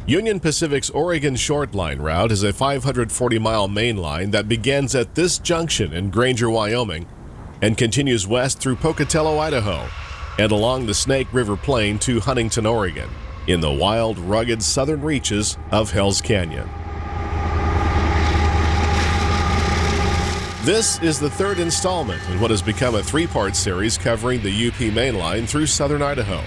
Union Pacific's Oregon Short Line route is a 540-mile main line that begins at this junction in Granger, Wyoming, and continues west through Pocatello, Idaho, and along the Snake River Plain to Huntington, Oregon, in the wild, rugged southern reaches of Hell's Canyon. This is the third installment in what has become a three-part series covering the UP mainline through southern Idaho.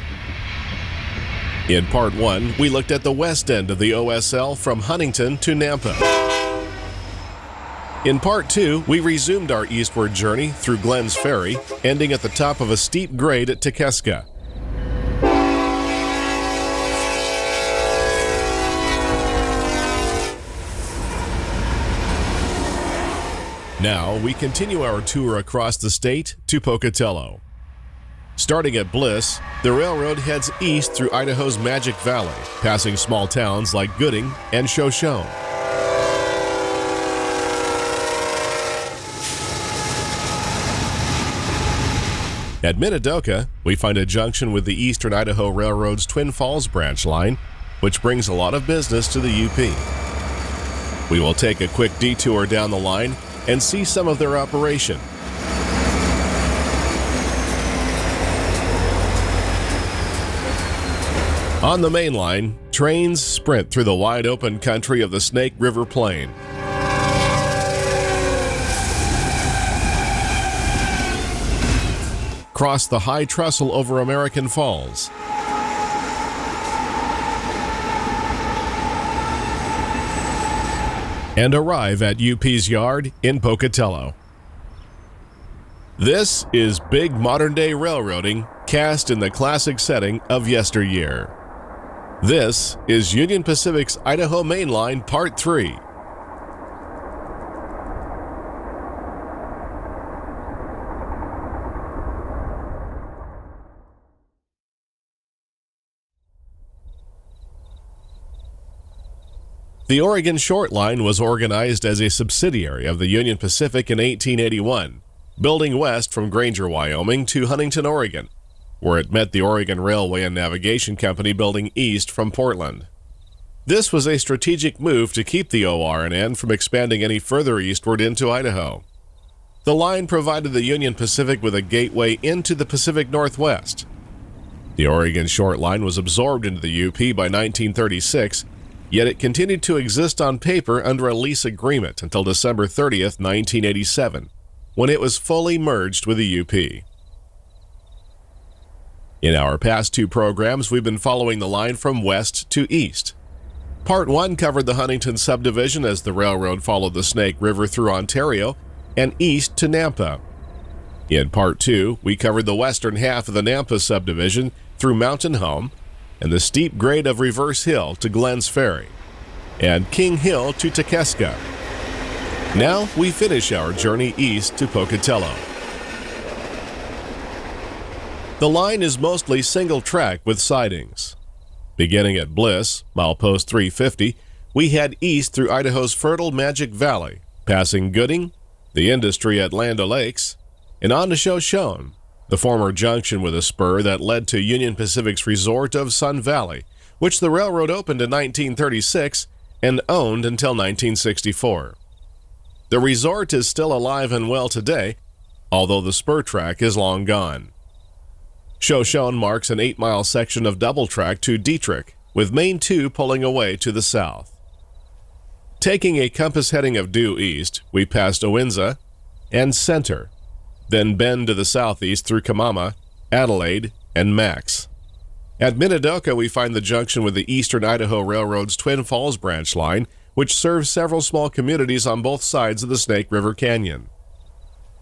In Part 1, we looked at the west end of the OSL from Huntington to Nampa. In Part 2, we resumed our eastward journey through Glenn's Ferry, ending at the top of a steep grade at Tekeska. Now, we continue our tour across the state to Pocatello. Starting at Bliss, the railroad heads east through Idaho's Magic Valley, passing small towns like Gooding and Shoshone. At Minidoka, we find a junction with the Eastern Idaho Railroad's Twin Falls branch line, which brings a lot of business to the UP. We will take a quick detour down the line and see some of their operation. On the main line, trains sprint through the wide open country of the Snake River Plain. Cross the high trestle over American Falls. And arrive at UP's yard in Pocatello. This is big modern-day railroading cast in the classic setting of yesteryear. This is Union Pacific's Idaho Mainline Part 3. The Oregon Short Line was organized as a subsidiary of the Union Pacific in 1881, building west from Granger, Wyoming to Huntington, Oregon, where it met the Oregon Railway and Navigation Company building east from Portland. This was a strategic move to keep the OR&N from expanding any further eastward into Idaho. The line provided the Union Pacific with a gateway into the Pacific Northwest. The Oregon Short Line was absorbed into the UP by 1936, yet it continued to exist on paper under a lease agreement until December 30th, 1987, when it was fully merged with the UP. In our past two programs, we've been following the line from west to east. Part 1 covered the Huntington Subdivision as the railroad followed the Snake River through Ontario and east to Nampa. In Part 2, we covered the western half of the Nampa Subdivision through Mountain Home and the steep grade of Reverse Hill to Glenn's Ferry, and King Hill to Tekeska. Now we finish our journey east to Pocatello. The line is mostly single track with sidings. Beginning at Bliss, milepost 350, we head east through Idaho's fertile Magic Valley, passing Gooding, the industry at Land O'Lakes, and on to Shoshone, the former junction with a spur that led to Union Pacific's resort of Sun Valley, which the railroad opened in 1936 and owned until 1964. The resort is still alive and well today, although the spur track is long gone. Shoshone marks an 8-mile section of double track to Dietrich, with Main 2 pulling away to the south. Taking a compass heading of due east, we passed Owinza and Center, then bend to the southeast through Kimama, Adelaide, and Max. At Minidoka, we find the junction with the Eastern Idaho Railroad's Twin Falls branch line, which serves several small communities on both sides of the Snake River Canyon.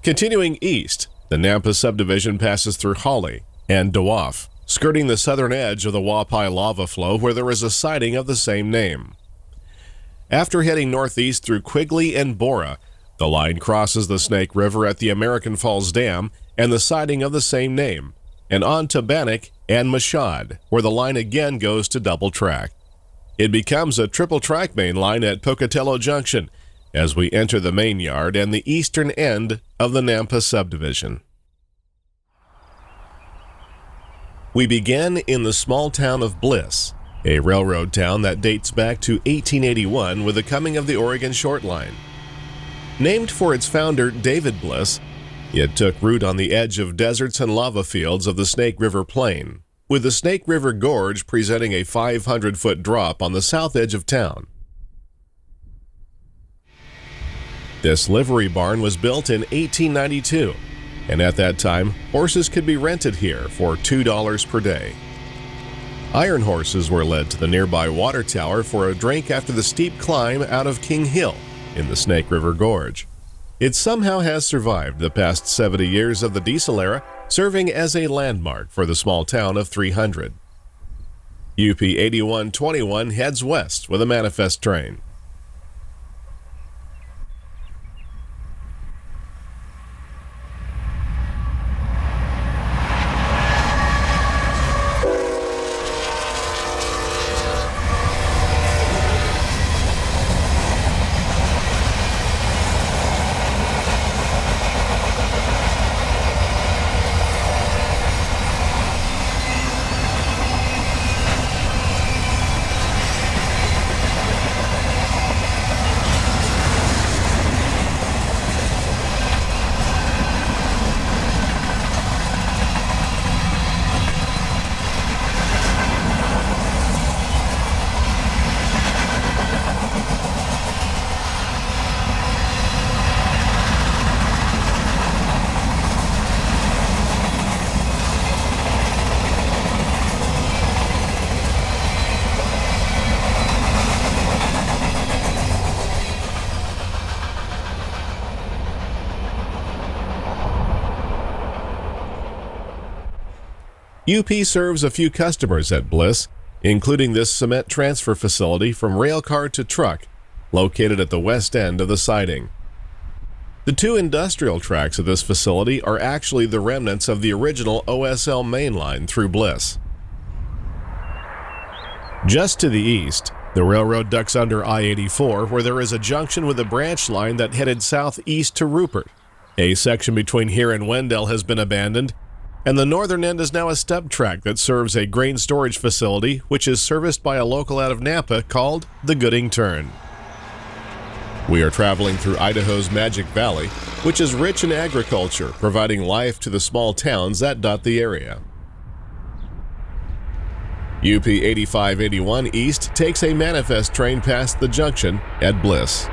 Continuing east, the Nampa Subdivision passes through Hawley and Wapi, skirting the southern edge of the Wapi lava flow where there is a siding of the same name. After heading northeast through Quigley and Bora, the line crosses the Snake River at the American Falls Dam and the siding of the same name, and on to Bannock and Mashad, where the line again goes to double track. It becomes a triple track main line at Pocatello Junction as we enter the main yard and the eastern end of the Nampa Subdivision. We begin in the small town of Bliss, a railroad town that dates back to 1881 with the coming of the Oregon Short Line. Named for its founder, David Bliss, it took root on the edge of deserts and lava fields of the Snake River Plain, with the Snake River Gorge presenting a 500-foot drop on the south edge of town. This livery barn was built in 1892, and at that time, horses could be rented here for $2 per day. Iron horses were led to the nearby water tower for a drink after the steep climb out of King Hill in the Snake River Gorge. It somehow has survived the past 70 years of the diesel era, serving as a landmark for the small town of 300. UP 8121 heads west with a manifest train. UP serves a few customers at Bliss, including this cement transfer facility from railcar to truck, located at the west end of the siding. The two industrial tracks of this facility are actually the remnants of the original OSL main line through Bliss. Just to the east, the railroad ducks under I-84, where there is a junction with a branch line that headed southeast to Rupert. A section between here and Wendell has been abandoned, and the northern end is now a stub track that serves a grain storage facility which is serviced by a local out of Nampa called the Gooding Turn. We are traveling through Idaho's Magic Valley, which is rich in agriculture, providing life to the small towns that dot the area. UP 8581 East takes a manifest train past the junction at Bliss.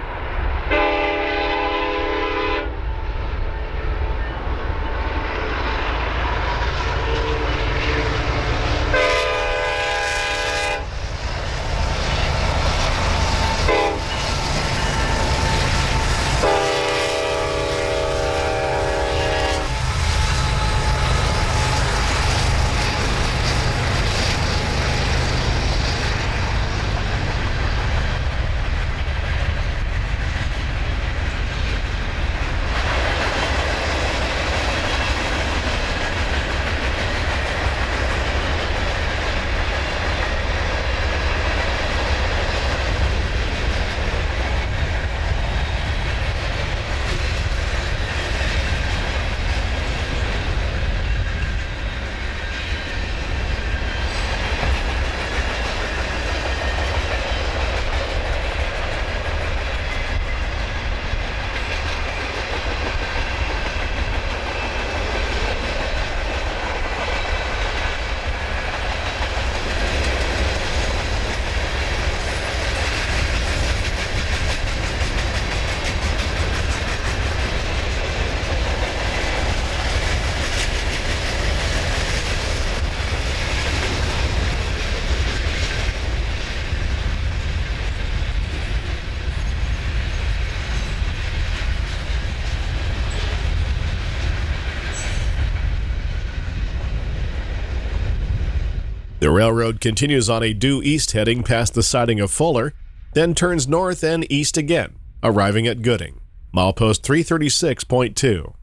The railroad continues on a due east heading past the siding of Fuller, then turns north and east again, arriving at Gooding, milepost 336.2.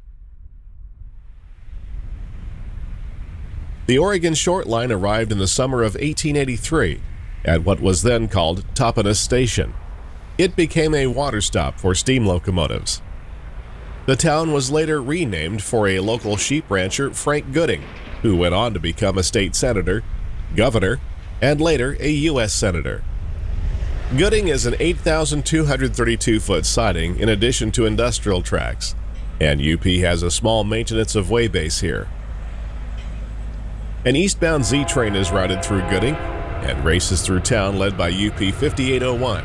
The Oregon Short Line arrived in the summer of 1883 at what was then called Topanus Station. It became a water stop for steam locomotives. The town was later renamed for a local sheep rancher, Frank Gooding, who went on to become a state senator, governor, and later a U.S. Senator. Gooding is an 8,232-foot siding in addition to industrial tracks, and UP has a small maintenance of way base here. An eastbound Z train is routed through Gooding and races through town led by UP 5801.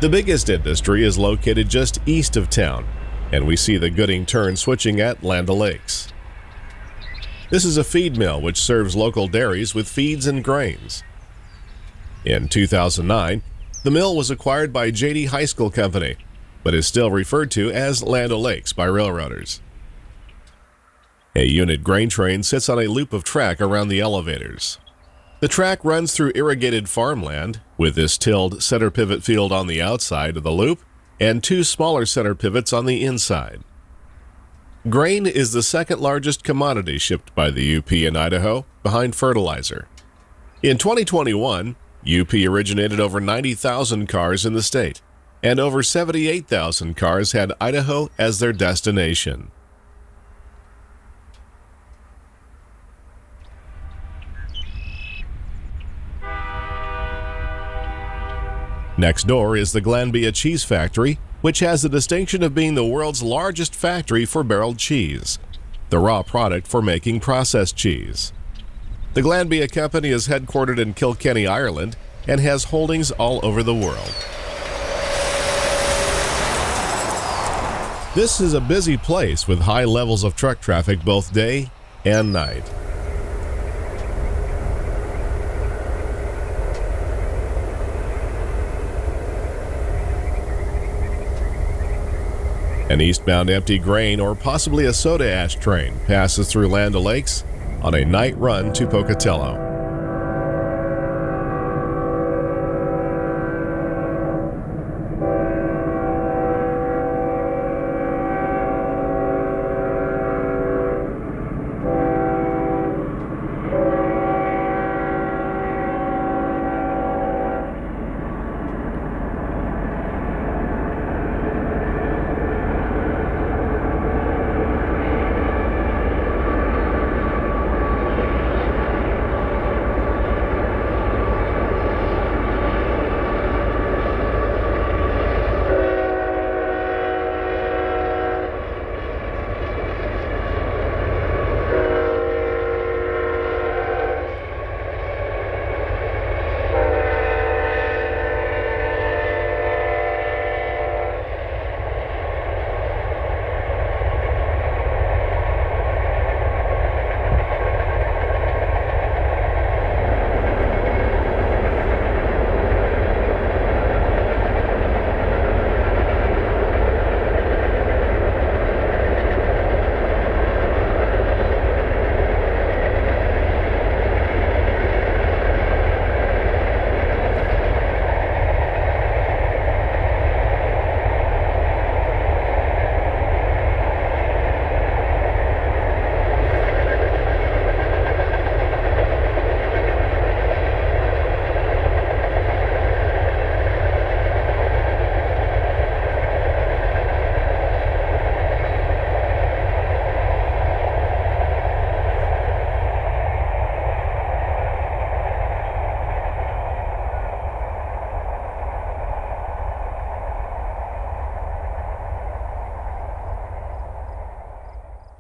The biggest industry is located just east of town, and we see the Gooding turn switching at Land O'Lakes. This is a feed mill which serves local dairies with feeds and grains. In 2009, the mill was acquired by J.D. High School Company, but is still referred to as Land O'Lakes by railroaders. A unit grain train sits on a loop of track around the elevators. The track runs through irrigated farmland, with this tilled center pivot field on the outside of the loop and two smaller center pivots on the inside. Grain is the second largest commodity shipped by the UP in Idaho, behind fertilizer. In 2021, UP originated over 90,000 cars in the state, and over 78,000 cars had Idaho as their destination. Next door is the Glanbia Cheese Factory, which has the distinction of being the world's largest factory for barreled cheese, the raw product for making processed cheese. The Glanbia Company is headquartered in Kilkenny, Ireland, and has holdings all over the world. This is a busy place with high levels of truck traffic both day and night. An eastbound empty grain or possibly a soda ash train passes through Land O'Lakes on a night run to Pocatello.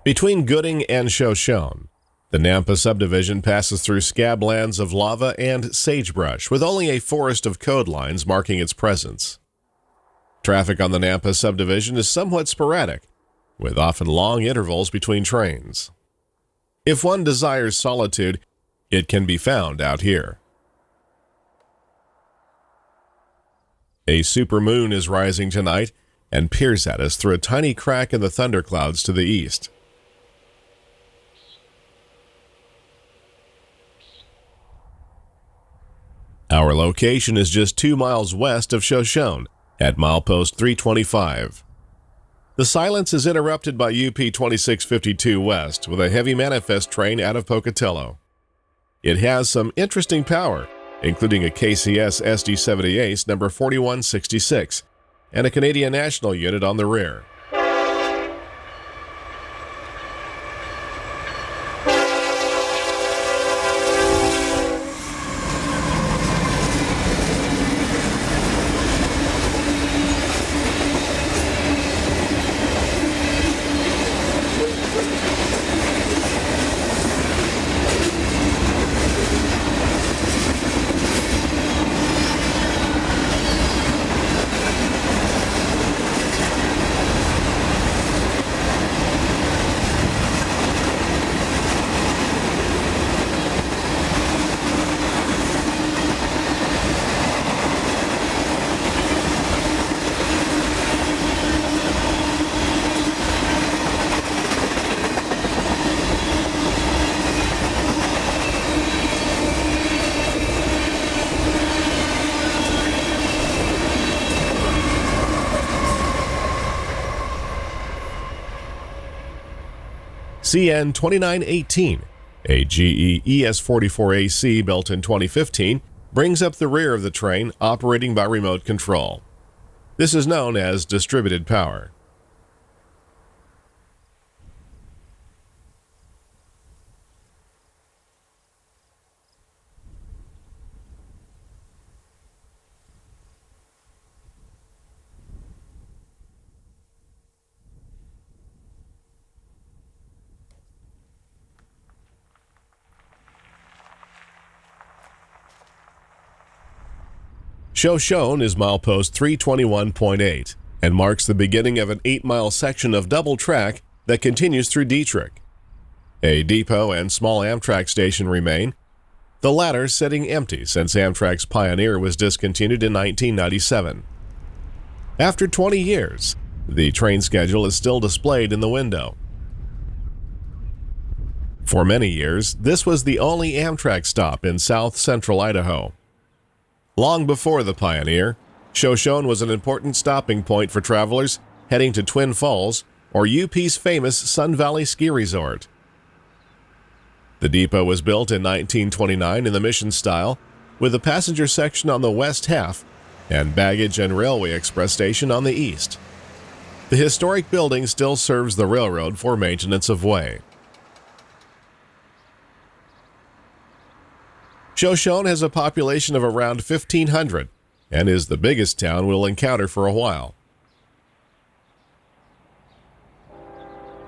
Between Gooding and Shoshone, the Nampa Subdivision passes through scablands of lava and sagebrush, with only a forest of code lines marking its presence. Traffic on the Nampa Subdivision is somewhat sporadic, with often long intervals between trains. If one desires solitude, it can be found out here. A supermoon is rising tonight and peers at us through a tiny crack in the thunderclouds to the east. Our location is just 2 miles west of Shoshone at milepost 325. The silence is interrupted by UP 2652 West with a heavy manifest train out of Pocatello. It has some interesting power, including a KCS SD70 Ace number 4166 and a Canadian National unit on the rear. CN 2918, a GE ES44AC built in 2015, brings up the rear of the train operating by remote control. This is known as distributed power. Shoshone is milepost 321.8 and marks the beginning of an 8-mile section of double track that continues through Dietrich. A depot and small Amtrak station remain, the latter sitting empty since Amtrak's Pioneer was discontinued in 1997. After 20 years, the train schedule is still displayed in the window. For many years, this was the only Amtrak stop in south-central Idaho. Long before the Pioneer, Shoshone was an important stopping point for travelers heading to Twin Falls or UP's famous Sun Valley Ski Resort. The depot was built in 1929 in the Mission style, with a passenger section on the west half and baggage and railway express station on the east. The historic building still serves the railroad for maintenance of way. Shoshone has a population of around 1,500 and is the biggest town we'll encounter for a while.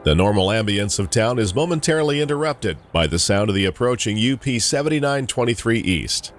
The normal ambience of town is momentarily interrupted by the sound of the approaching UP 7923 East.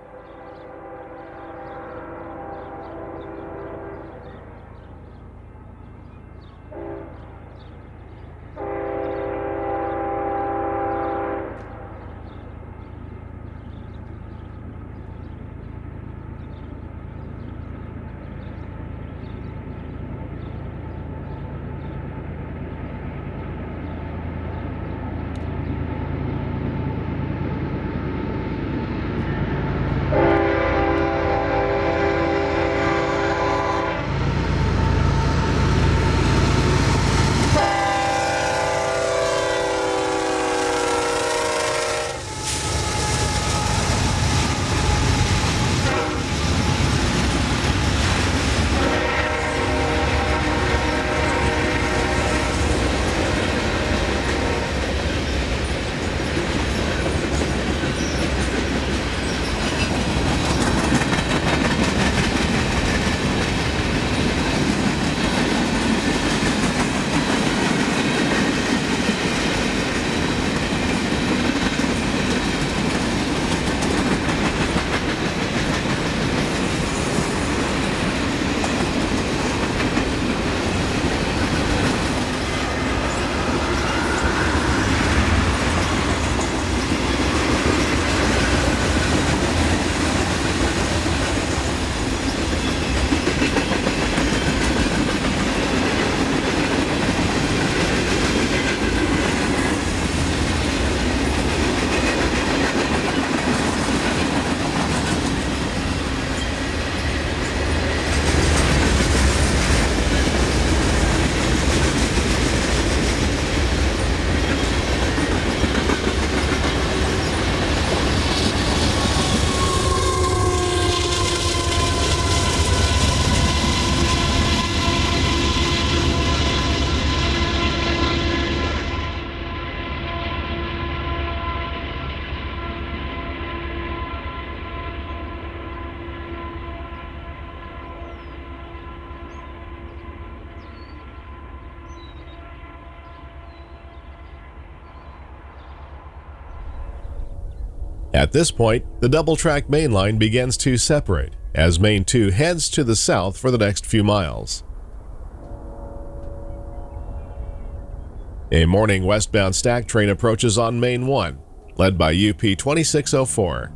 At this point, the double-track main line begins to separate as Main 2 heads to the south for the next few miles. A morning westbound stack train approaches on Main 1, led by UP 2604.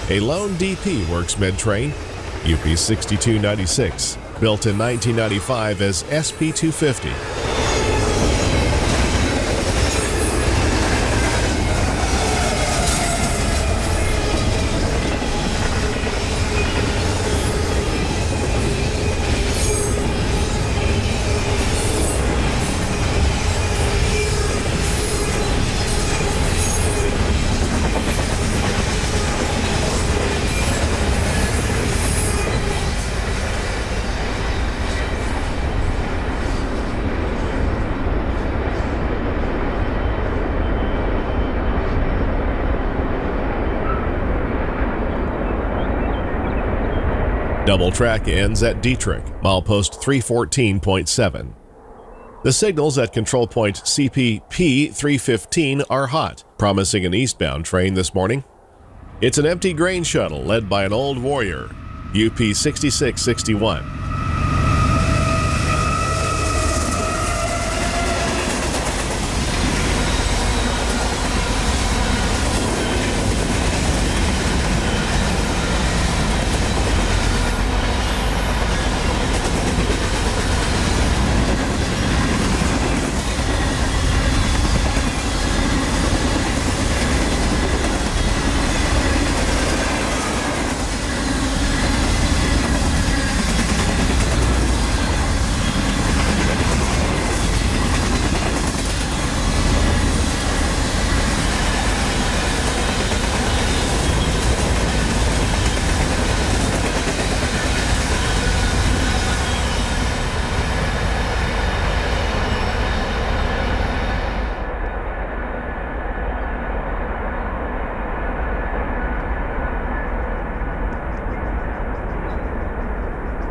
A lone DP works mid-train, UP 6296, built in 1995 as SP250. Double track ends at Dietrich, milepost 314.7. The signals at control point CPP 315 are hot, promising an eastbound train this morning. It's an empty grain shuttle led by an old warrior, UP 6661.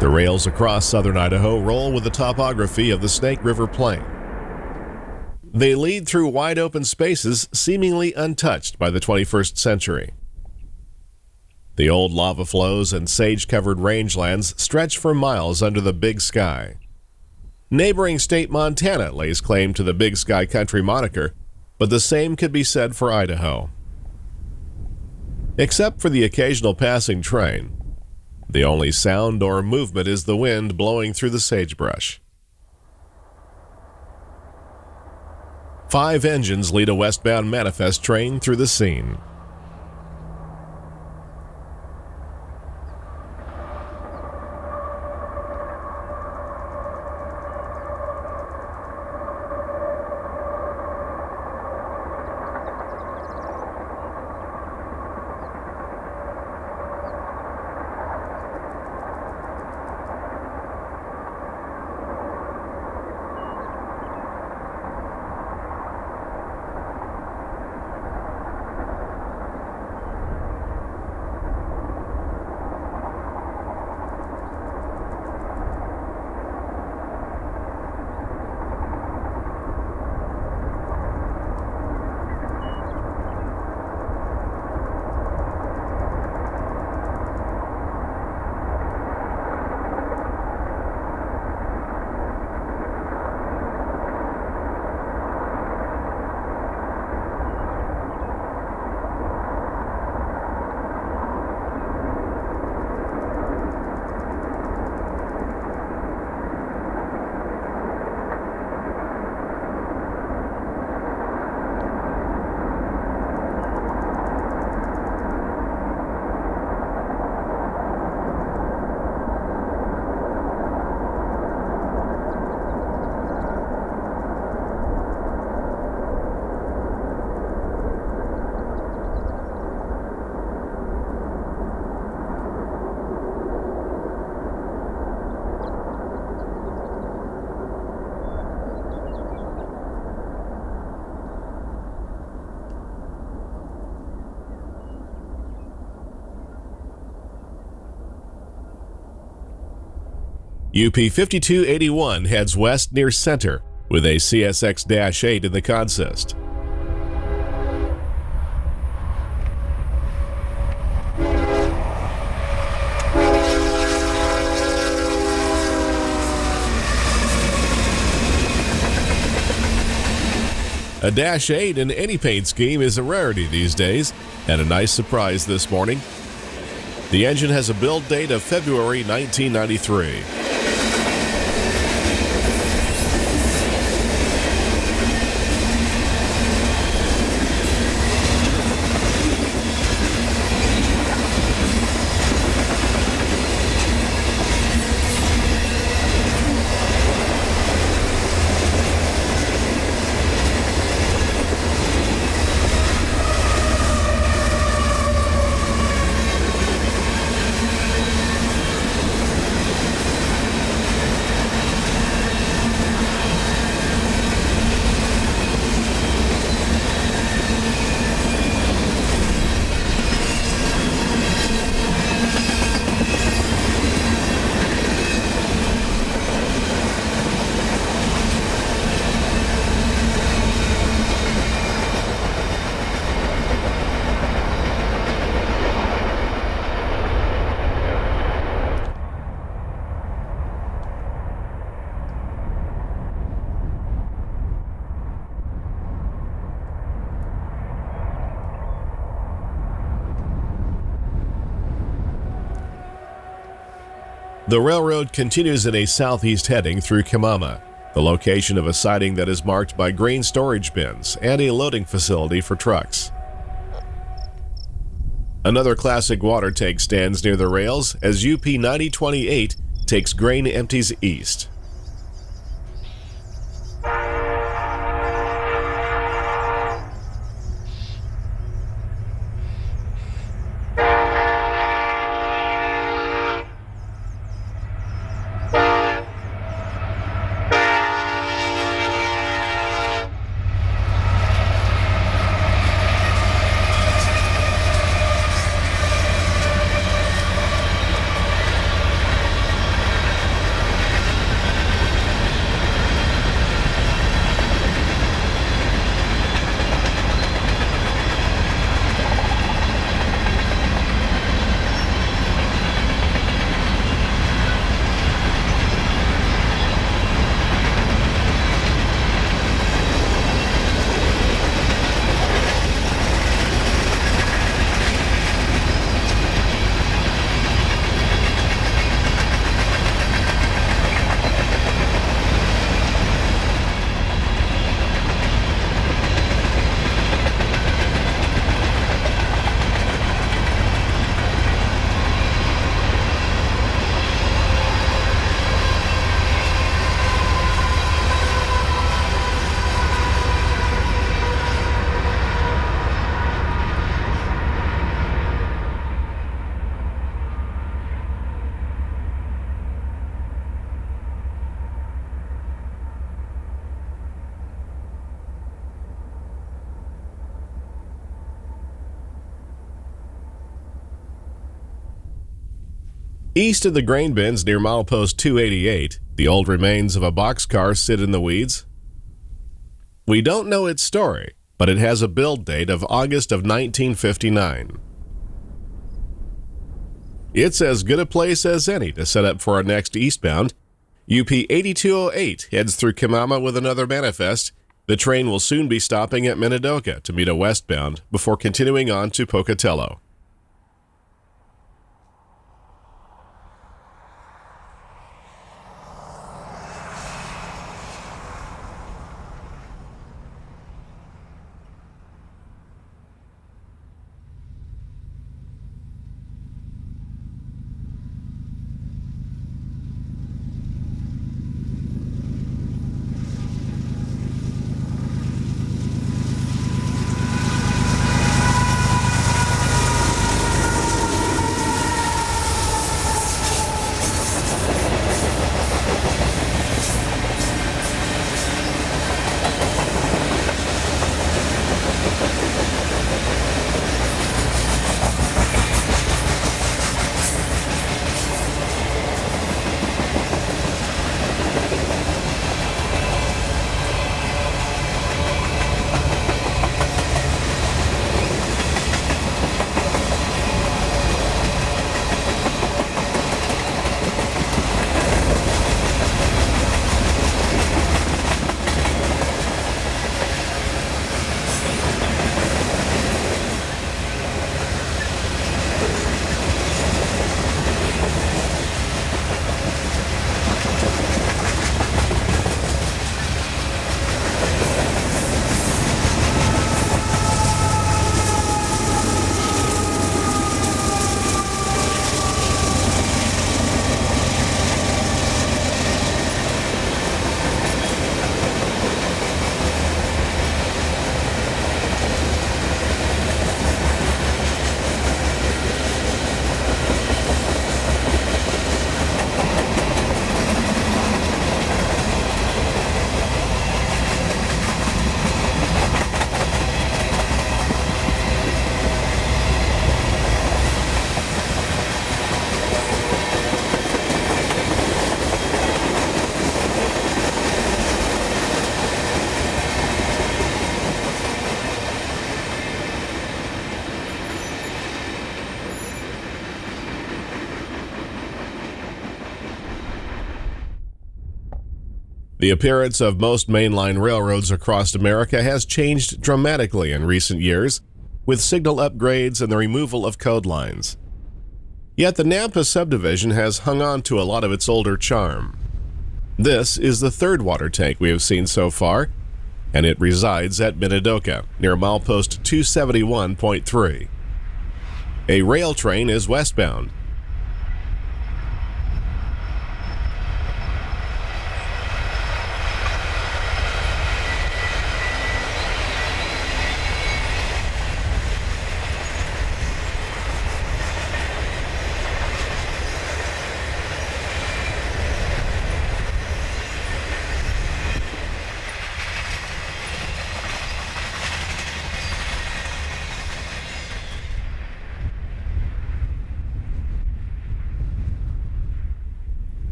The rails across southern Idaho roll with the topography of the Snake River Plain. They lead through wide open spaces seemingly untouched by the 21st century. The old lava flows and sage-covered rangelands stretch for miles under the Big Sky. Neighboring state Montana lays claim to the Big Sky Country moniker, but the same could be said for Idaho. Except for the occasional passing train, the only sound or movement is the wind blowing through the sagebrush. 5 engines lead a westbound manifest train through the scene. UP 5281 heads west near Center with a CSX-8 in the consist. A -8 in any paint scheme is a rarity these days, and a nice surprise this morning. The engine has a build date of February 1993. The railroad continues in a southeast heading through Kimama, the location of a siding that is marked by grain storage bins and a loading facility for trucks. Another classic water tank stands near the rails as UP 9028 takes grain empties east. East of the grain bins near milepost 288, the old remains of a boxcar sit in the weeds. We don't know its story, but it has a build date of August of 1959. It's as good a place as any to set up for our next eastbound. UP 8208 heads through Kimama with another manifest. The train will soon be stopping at Minidoka to meet a westbound before continuing on to Pocatello. The appearance of most mainline railroads across America has changed dramatically in recent years, with signal upgrades and the removal of code lines. Yet the Nampa Subdivision has hung on to a lot of its older charm. This is the third water tank we have seen so far, and it resides at Minidoka, near milepost 271.3. A rail train is westbound.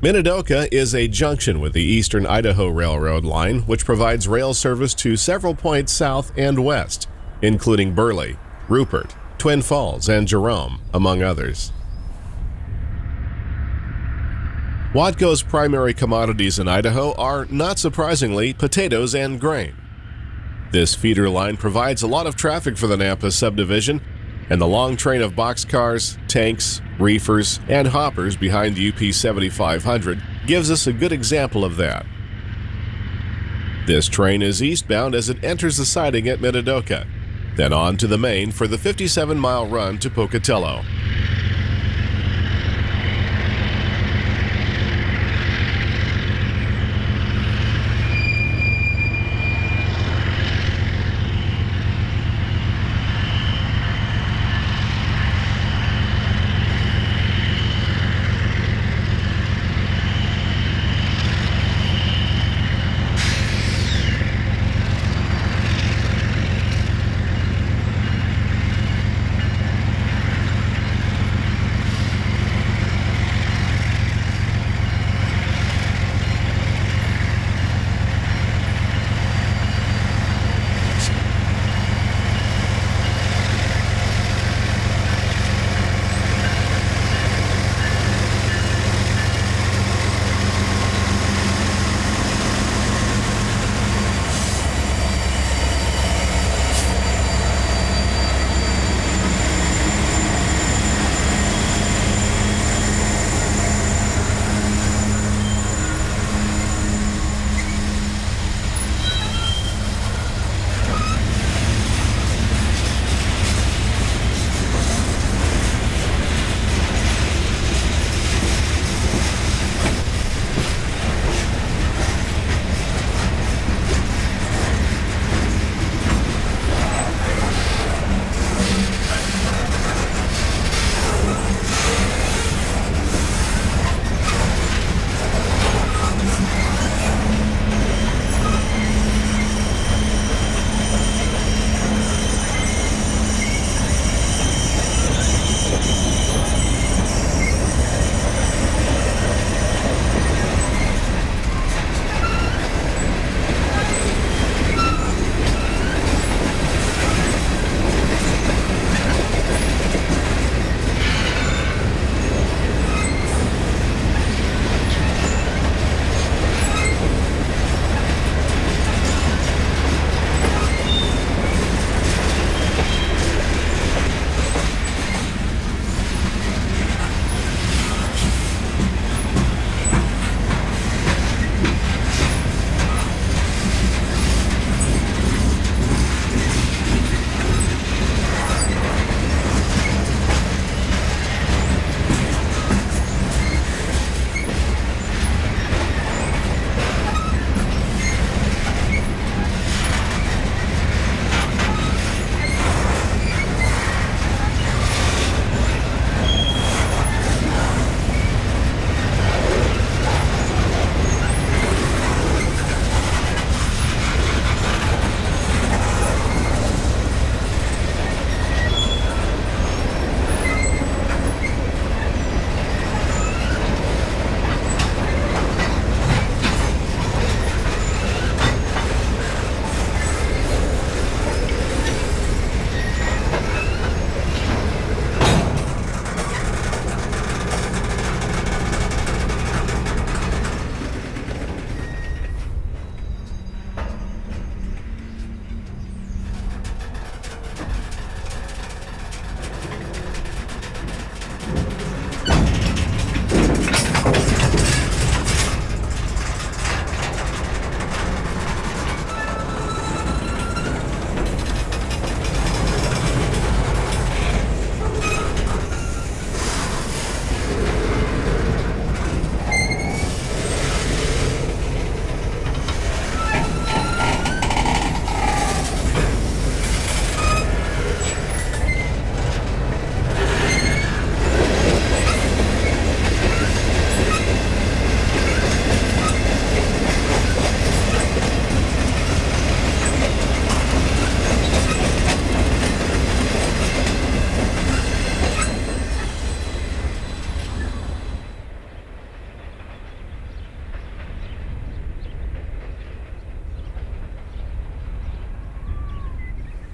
Minidoka is a junction with the Eastern Idaho Railroad line, which provides rail service to several points south and west, including Burley, Rupert, Twin Falls, and Jerome, among others. Watco's primary commodities in Idaho are, not surprisingly, potatoes and grain. This feeder line provides a lot of traffic for the Nampa Subdivision, and the long train of boxcars, tanks, reefers, and hoppers behind the UP 7500 gives us a good example of that. This train is eastbound as it enters the siding at Minidoka, then on to the main for the 57-mile run to Pocatello.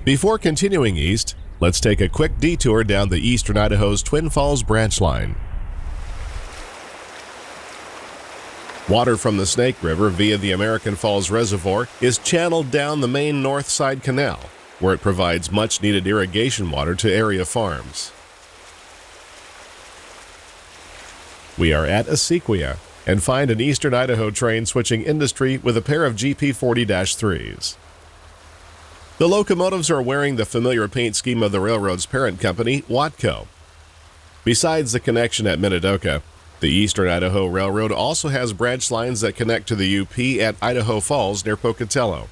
Before continuing east, let's take a quick detour down the Eastern Idaho's Twin Falls branch line. Water from the Snake River via the American Falls Reservoir is channeled down the main north side canal, where it provides much-needed irrigation water to area farms. We are at Acequia and find an Eastern Idaho train switching industry with a pair of GP40-3s. The locomotives are wearing the familiar paint scheme of the railroad's parent company, Watco. Besides the connection at Minidoka, the Eastern Idaho Railroad also has branch lines that connect to the UP at Idaho Falls near Pocatello.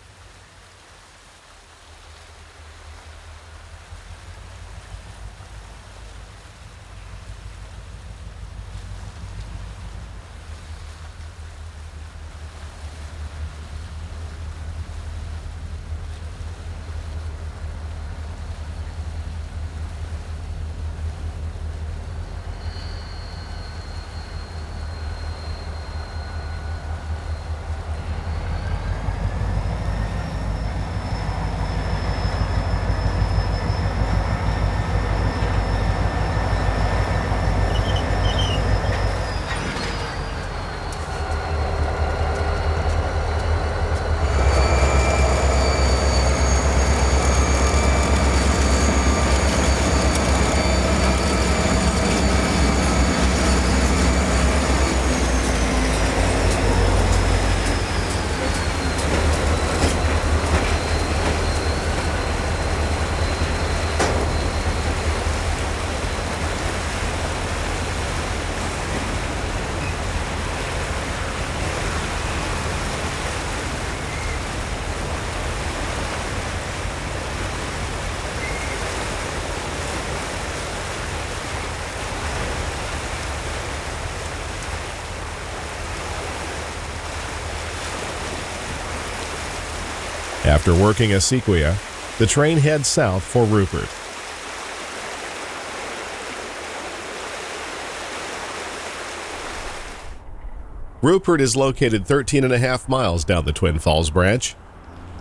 After working Acequia, the train heads south for Rupert. Rupert is located 13.5 miles down the Twin Falls branch.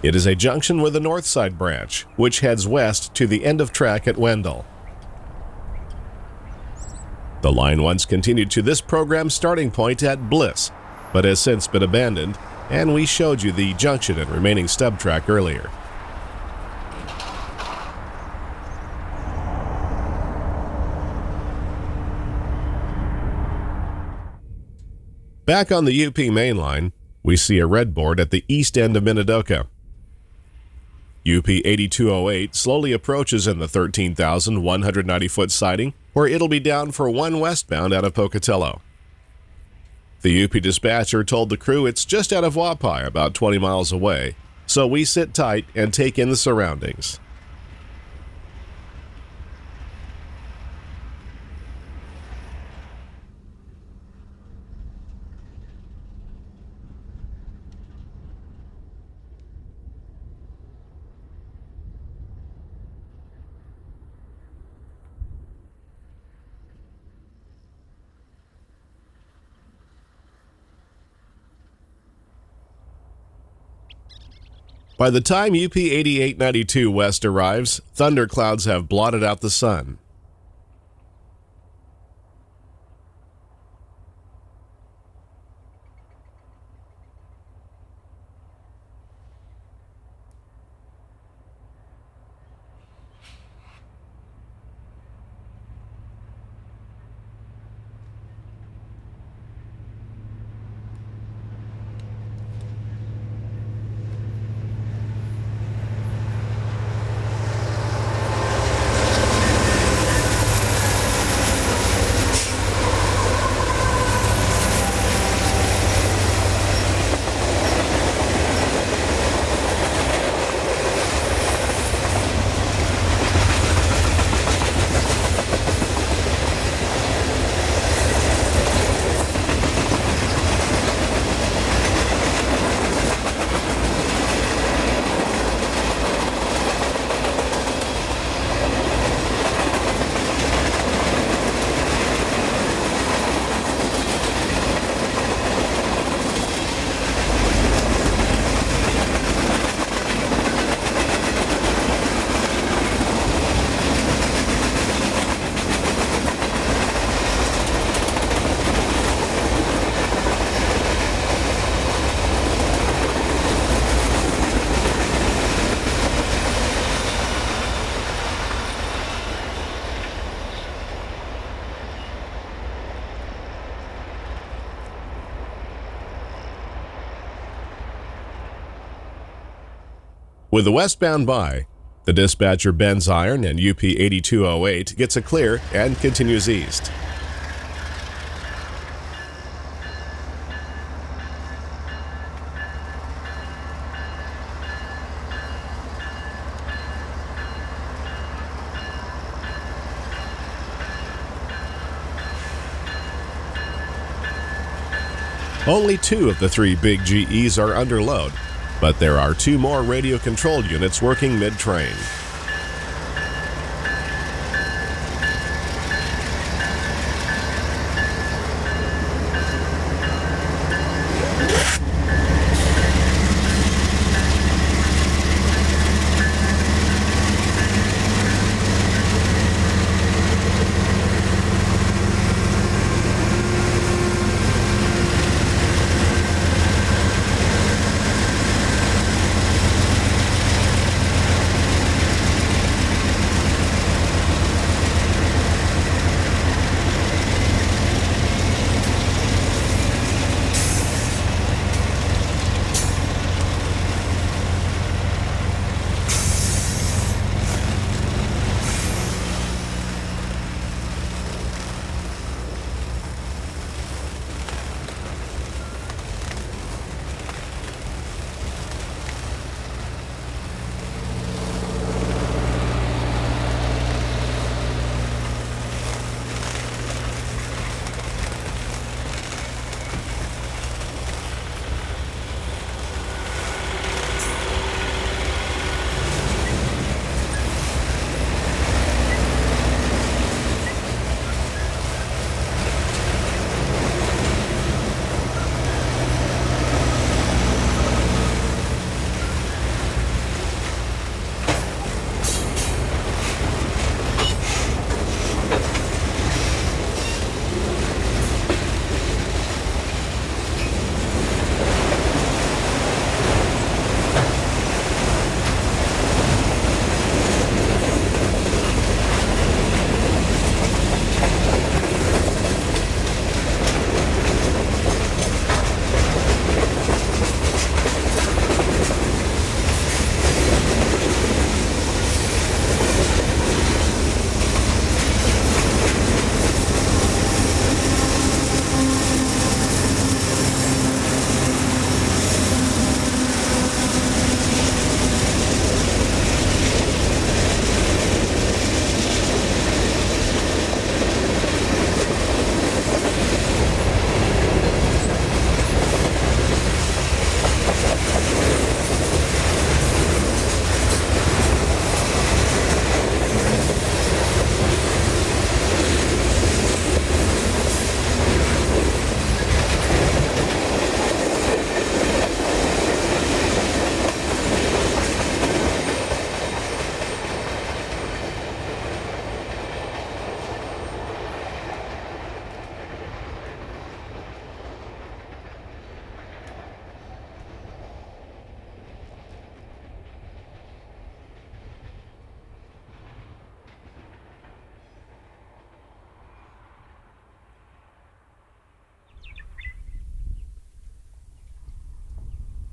It is a junction with the North Side branch, which heads west to the end of track at Wendell. The line once continued to this program's starting point at Bliss, but has since been abandoned, and we showed you the junction and remaining stub track earlier. Back on the UP main line, we see a red board at the east end of Minidoka. UP 8208 slowly approaches in the 13,190-foot siding, where it'll be down for one westbound out of Pocatello. The UP dispatcher told the crew it's just out of Wapi, about 20 miles away, so we sit tight and take in the surroundings. By the time UP 8892 West arrives, thunderclouds have blotted out the sun. With the westbound by, the dispatcher bends iron and UP 8208 gets a clear and continues east. Only 2 of the 3 big GEs are under load, but there are 2 more radio-controlled units working mid-train.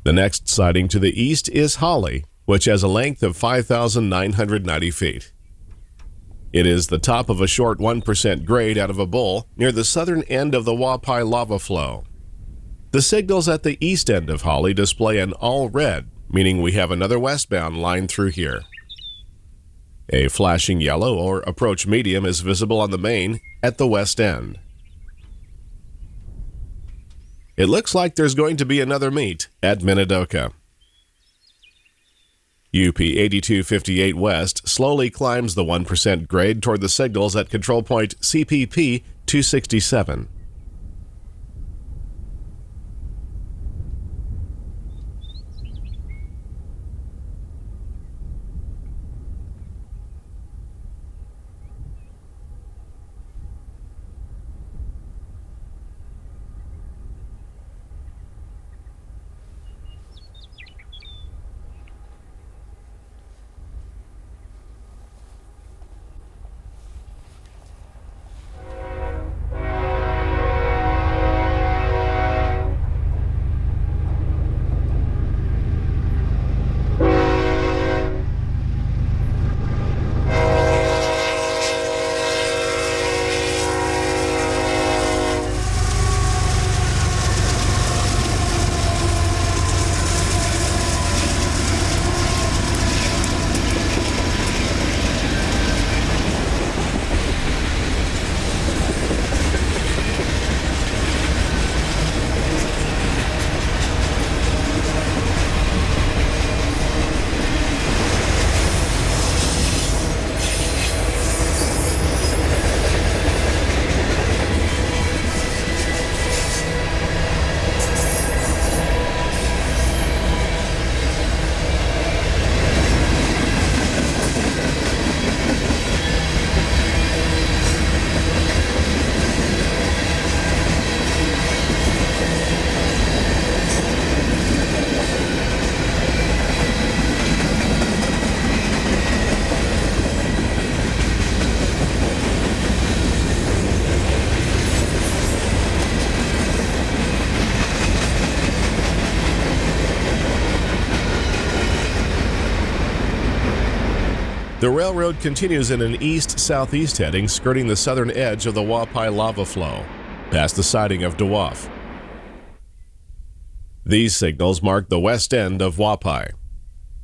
The next siding to the east is Hawley, which has a length of 5,990 feet. It is the top of a short 1% grade out of a bowl near the southern end of the Wapi lava flow. The signals at the east end of Hawley display an all red, meaning we have another westbound line through here. A flashing yellow or approach medium is visible on the main at the west end. It looks like there's going to be another meet at Minidoka. UP 8258 West slowly climbs the 1% grade toward the signals at control point CPP 267. The railroad continues in an east-southeast heading, skirting the southern edge of the Wapi lava flow, past the siding of Dewaf. These signals mark the west end of Wapi,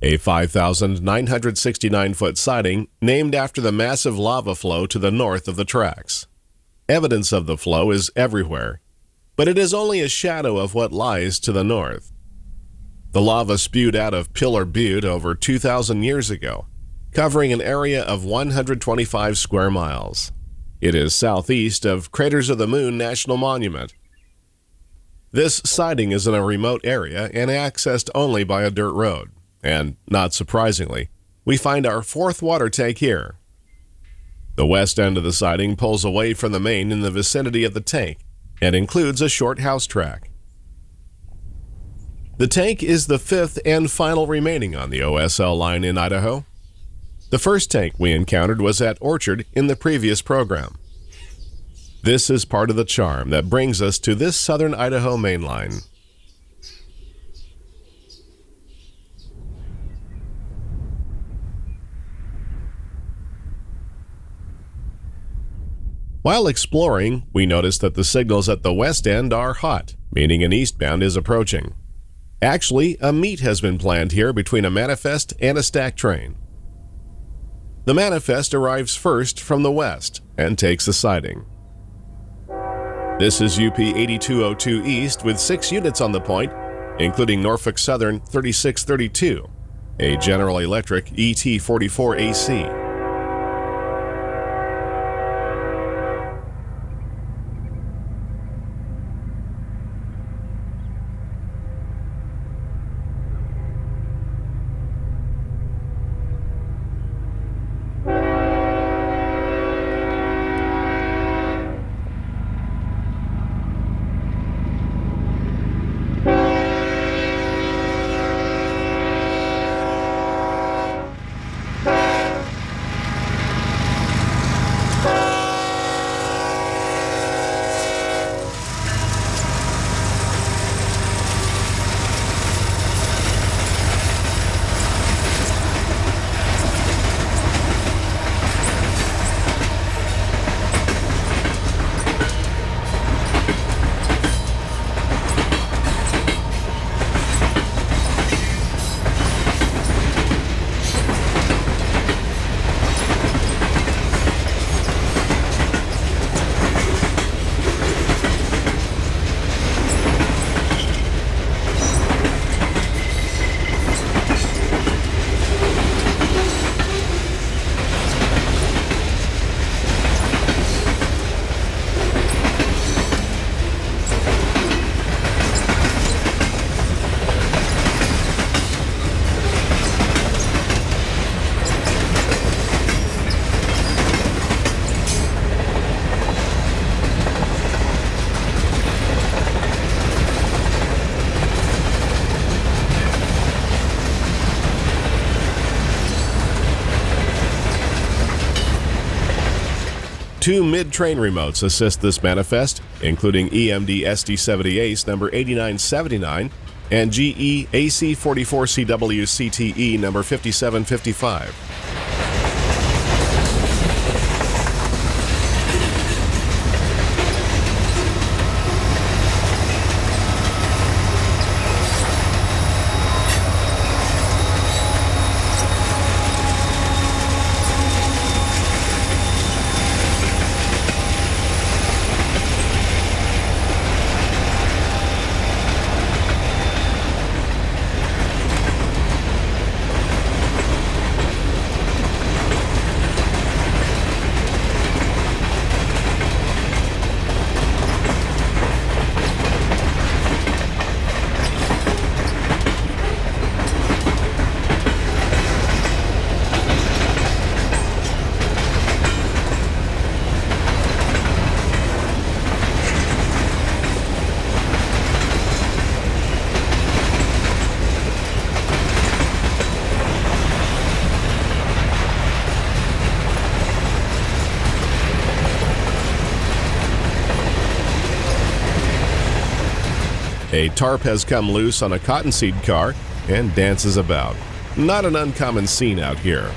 a 5,969-foot siding named after the massive lava flow to the north of the tracks. Evidence of the flow is everywhere, but it is only a shadow of what lies to the north. The lava spewed out of Pillar Butte over 2,000 years ago, covering an area of 125 square miles. It is southeast of Craters of the Moon National Monument. This siding is in a remote area and accessed only by a dirt road, and, not surprisingly, we find our fourth water tank here. The west end of the siding pulls away from the main in the vicinity of the tank and includes a short house track. The tank is the fifth and final remaining on the OSL line in Idaho. The first tank we encountered was at Orchard in the previous program. This is part of the charm that brings us to this southern Idaho main line. While exploring, we notice that the signals at the west end are hot, meaning an eastbound is approaching. Actually, a meet has been planned here between a manifest and a stack train. The manifest arrives first from the west and takes the siding. This is UP 8202 East with 6 units on the point, including Norfolk Southern 3632, a General Electric ET44 AC. Two mid-train remotes assist this manifest, including EMD SD70 ACE number 8979 and GE AC44CW CTE number 5755. A tarp has come loose on a cottonseed car and dances about. Not an uncommon scene out here.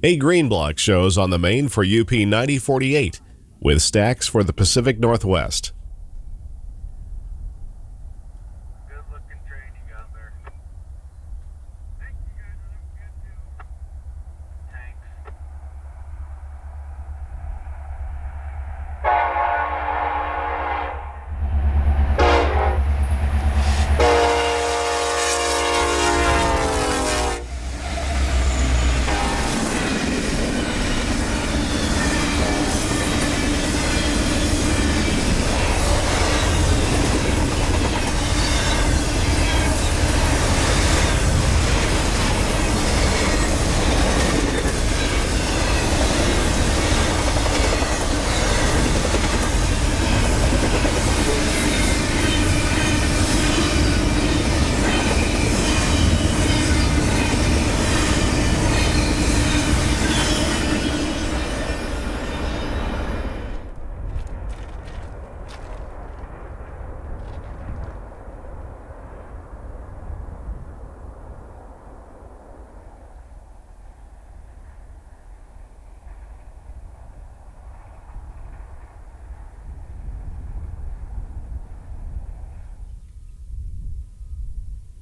A green block shows on the main for UP 9048, with stacks for the Pacific Northwest. Good looking train you got there. Thank you guys, it looks good too. Thanks.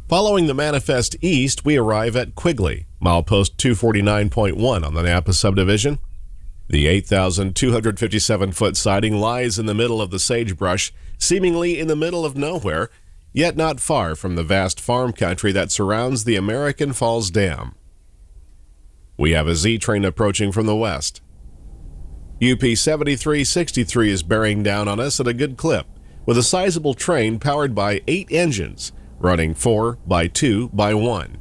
Following the manifest east, we arrive at Quigley, milepost 249.1 on the Nampa Subdivision. The 8,257-foot siding lies in the middle of the sagebrush, seemingly in the middle of nowhere, yet not far from the vast farm country that surrounds the American Falls Dam. We have a Z train approaching from the west. UP 7363 is bearing down on us at a good clip, with a sizable train powered by 8 engines, running 4 by 2 by 1.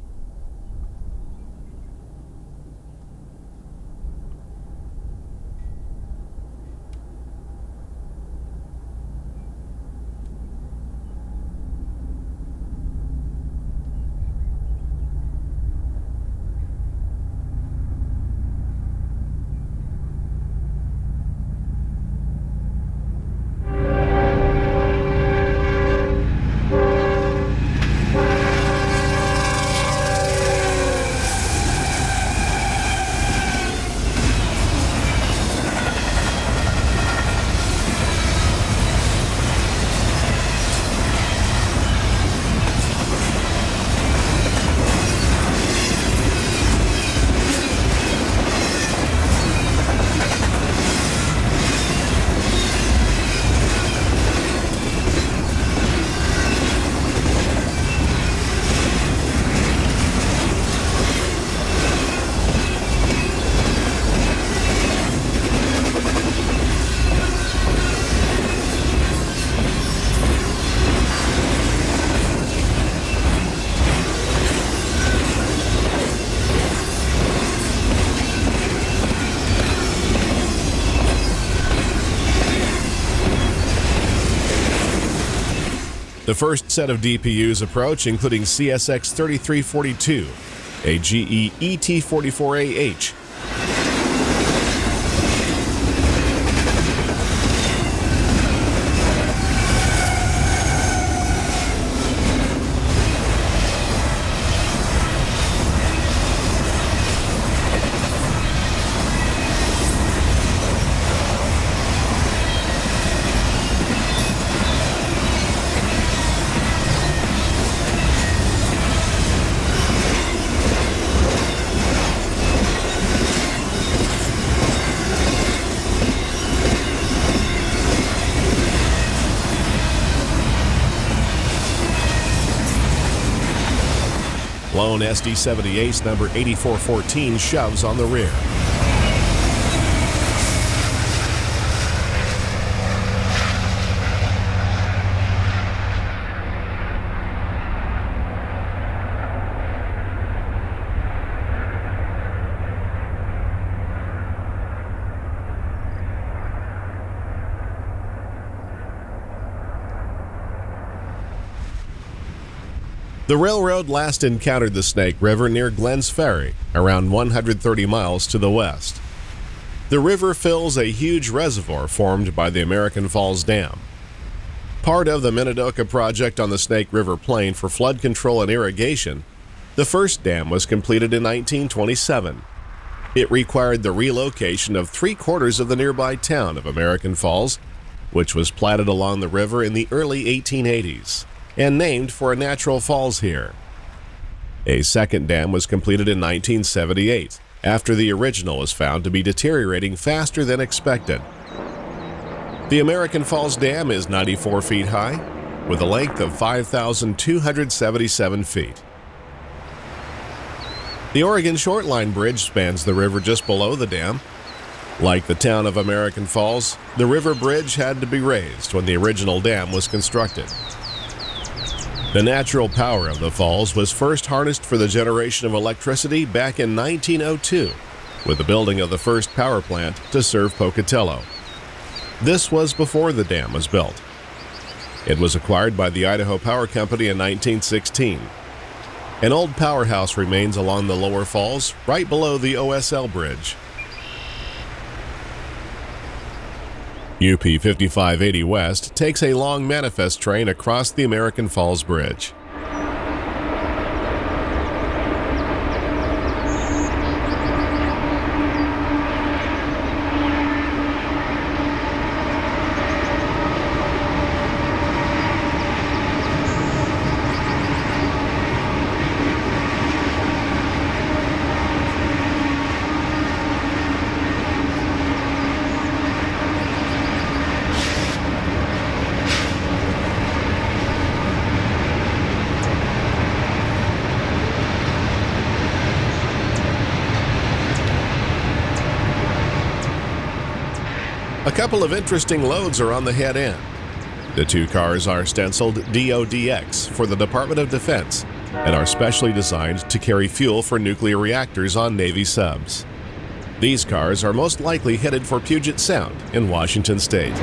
The first set of DPUs approach, including CSX 3342, a GE ET44AH, Lone SD-78 number 8414 shoves on the rear. The railroad last encountered the Snake River near Glenn's Ferry, around 130 miles to the west. The river fills a huge reservoir formed by the American Falls Dam. Part of the Minidoka project on the Snake River Plain for flood control and irrigation, the first dam was completed in 1927. It required the relocation of 3/4 of the nearby town of American Falls, which was platted along the river in the early 1880s and named for a natural falls here. A second dam was completed in 1978 after the original was found to be deteriorating faster than expected. The American Falls Dam is 94 feet high with a length of 5,277 feet. The Oregon Short Line Bridge spans the river just below the dam. Like the town of American Falls, the river bridge had to be raised when the original dam was constructed. The natural power of the falls was first harnessed for the generation of electricity back in 1902 with the building of the first power plant to serve Pocatello. This was before the dam was built. It was acquired by the Idaho Power Company in 1916. An old powerhouse remains along the lower falls, right below the OSL bridge. UP 5580 West takes a long manifest train across the American Falls Bridge. A couple of interesting loads are on the head end. The two cars are stenciled DODX for the Department of Defense and are specially designed to carry fuel for nuclear reactors on Navy subs. These cars are most likely headed for Puget Sound in Washington State.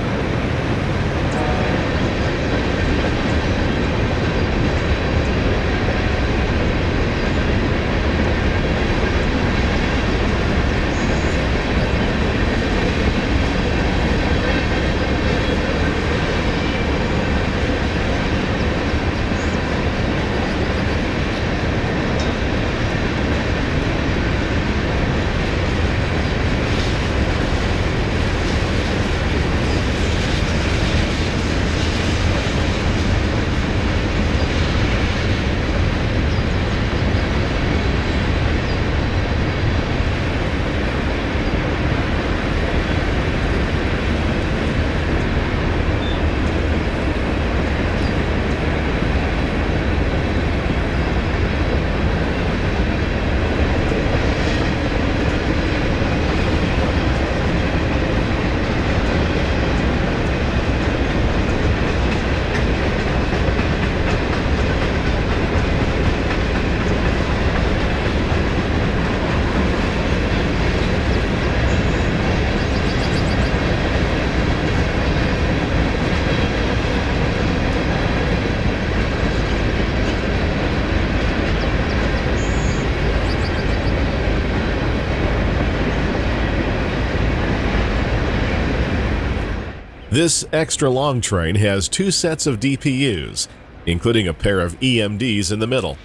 This extra long train has two sets of DPUs, including a pair of EMDs in the middle.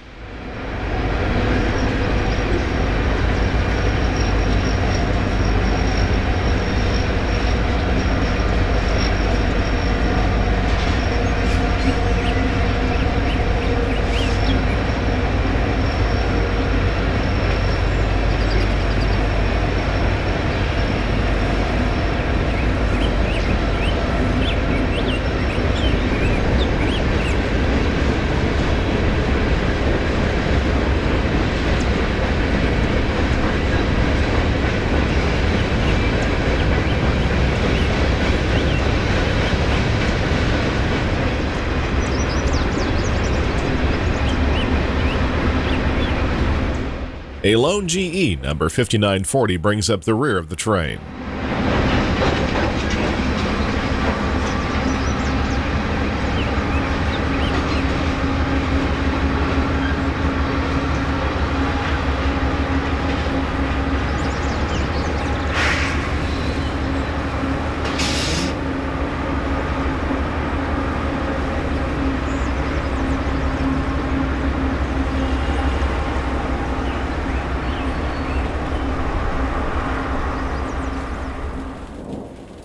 A lone GE number 5940 brings up the rear of the train.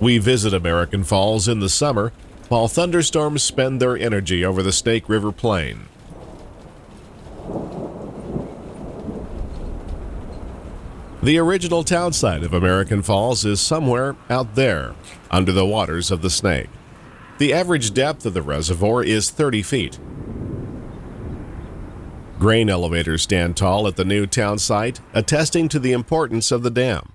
We visit American Falls in the summer, while thunderstorms spend their energy over the Snake River Plain. The original town site of American Falls is somewhere out there, under the waters of the Snake. The average depth of the reservoir is 30 feet. Grain elevators stand tall at the new town site, attesting to the importance of the dam.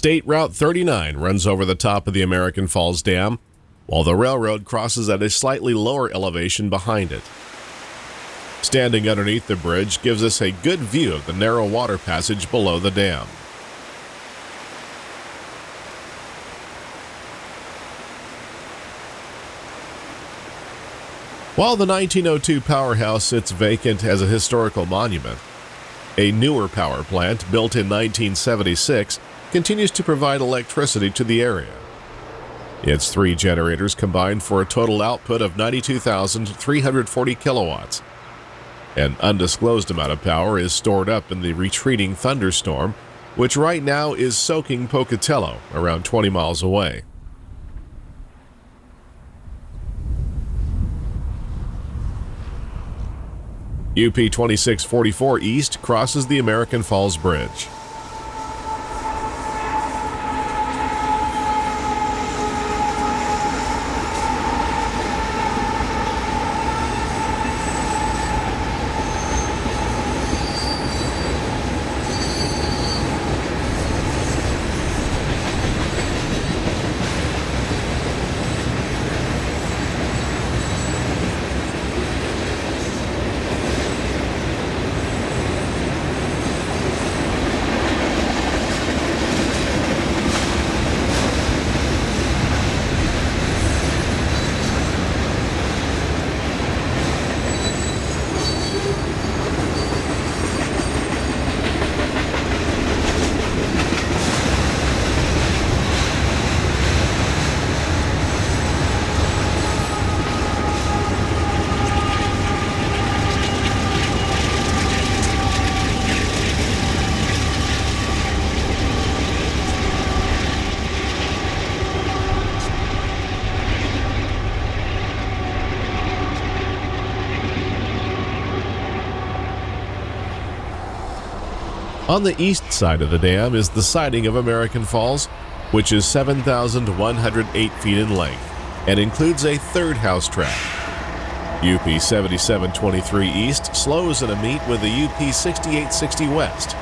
State Route 39 runs over the top of the American Falls Dam, while the railroad crosses at a slightly lower elevation behind it. Standing underneath the bridge gives us a good view of the narrow water passage below the dam. While the 1902 powerhouse sits vacant as a historical monument, a newer power plant built in 1976 continues to provide electricity to the area. Its 3 generators combine for a total output of 92,340 kilowatts. An undisclosed amount of power is stored up in the retreating thunderstorm, which right now is soaking Pocatello, around 20 miles away. UP 2644 East crosses the American Falls Bridge. On the east side of the dam is the siding of American Falls, which is 7,108 feet in length and includes a third house track. UP 7723 East slows in a meet with the UP 6860 West.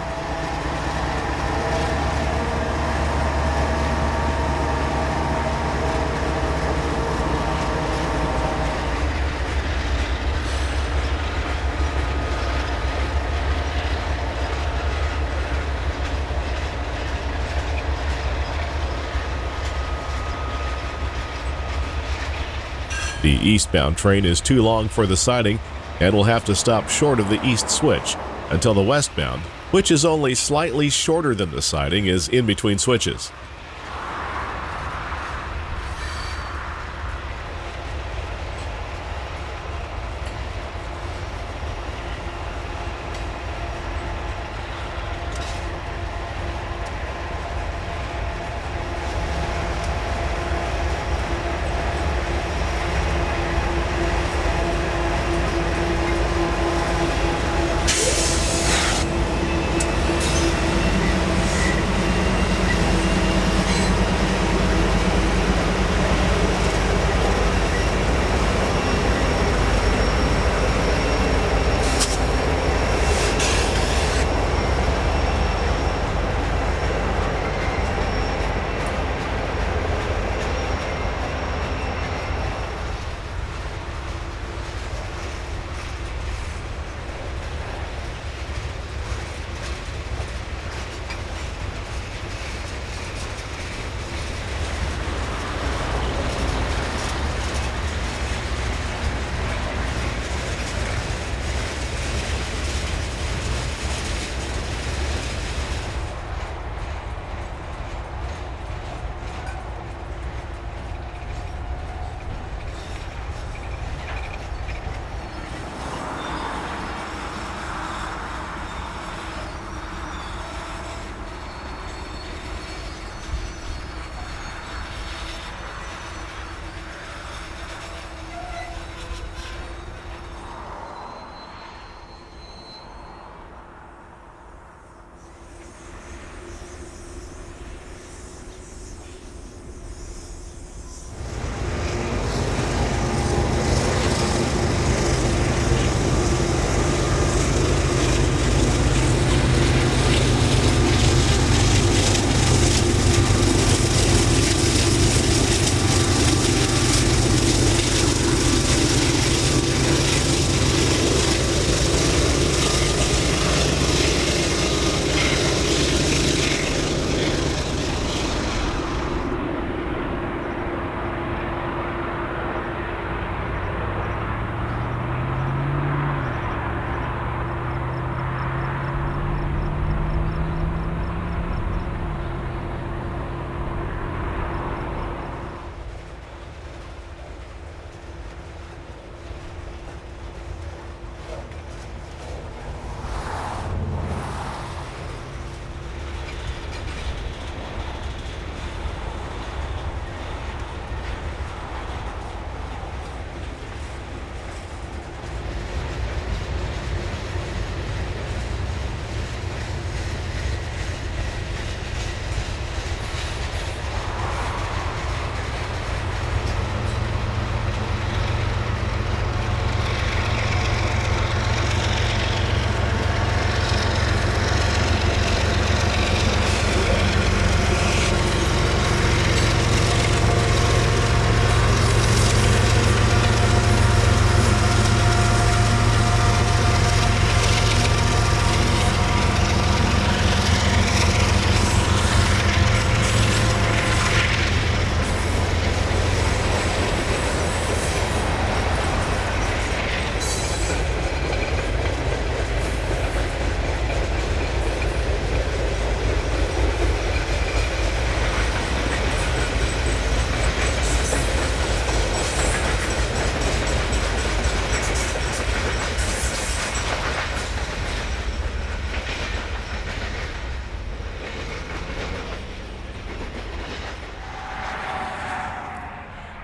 The eastbound train is too long for the siding and will have to stop short of the east switch until the westbound, which is only slightly shorter than the siding, is in between switches.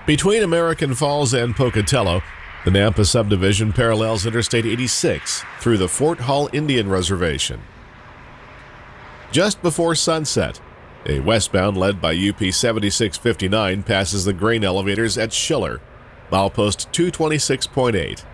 Between American Falls and Pocatello, the Nampa Subdivision parallels Interstate 86 through the Fort Hall Indian Reservation. Just before sunset, a westbound led by UP 7659 passes the grain elevators at Schiller, milepost 226.8.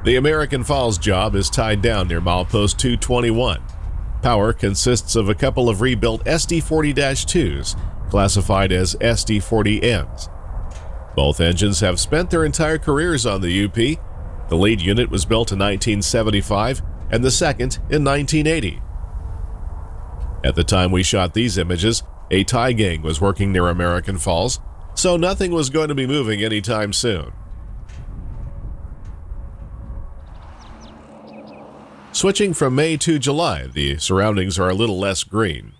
The American Falls job is tied down near milepost 221. Power consists of a couple of rebuilt SD40-2s, classified as SD40Ns. Both engines have spent their entire careers on the UP. The lead unit was built in 1975 and the second in 1980. At the time we shot these images, a tie gang was working near American Falls, so nothing was going to be moving anytime soon. Switching from May to July, the surroundings are a little less green.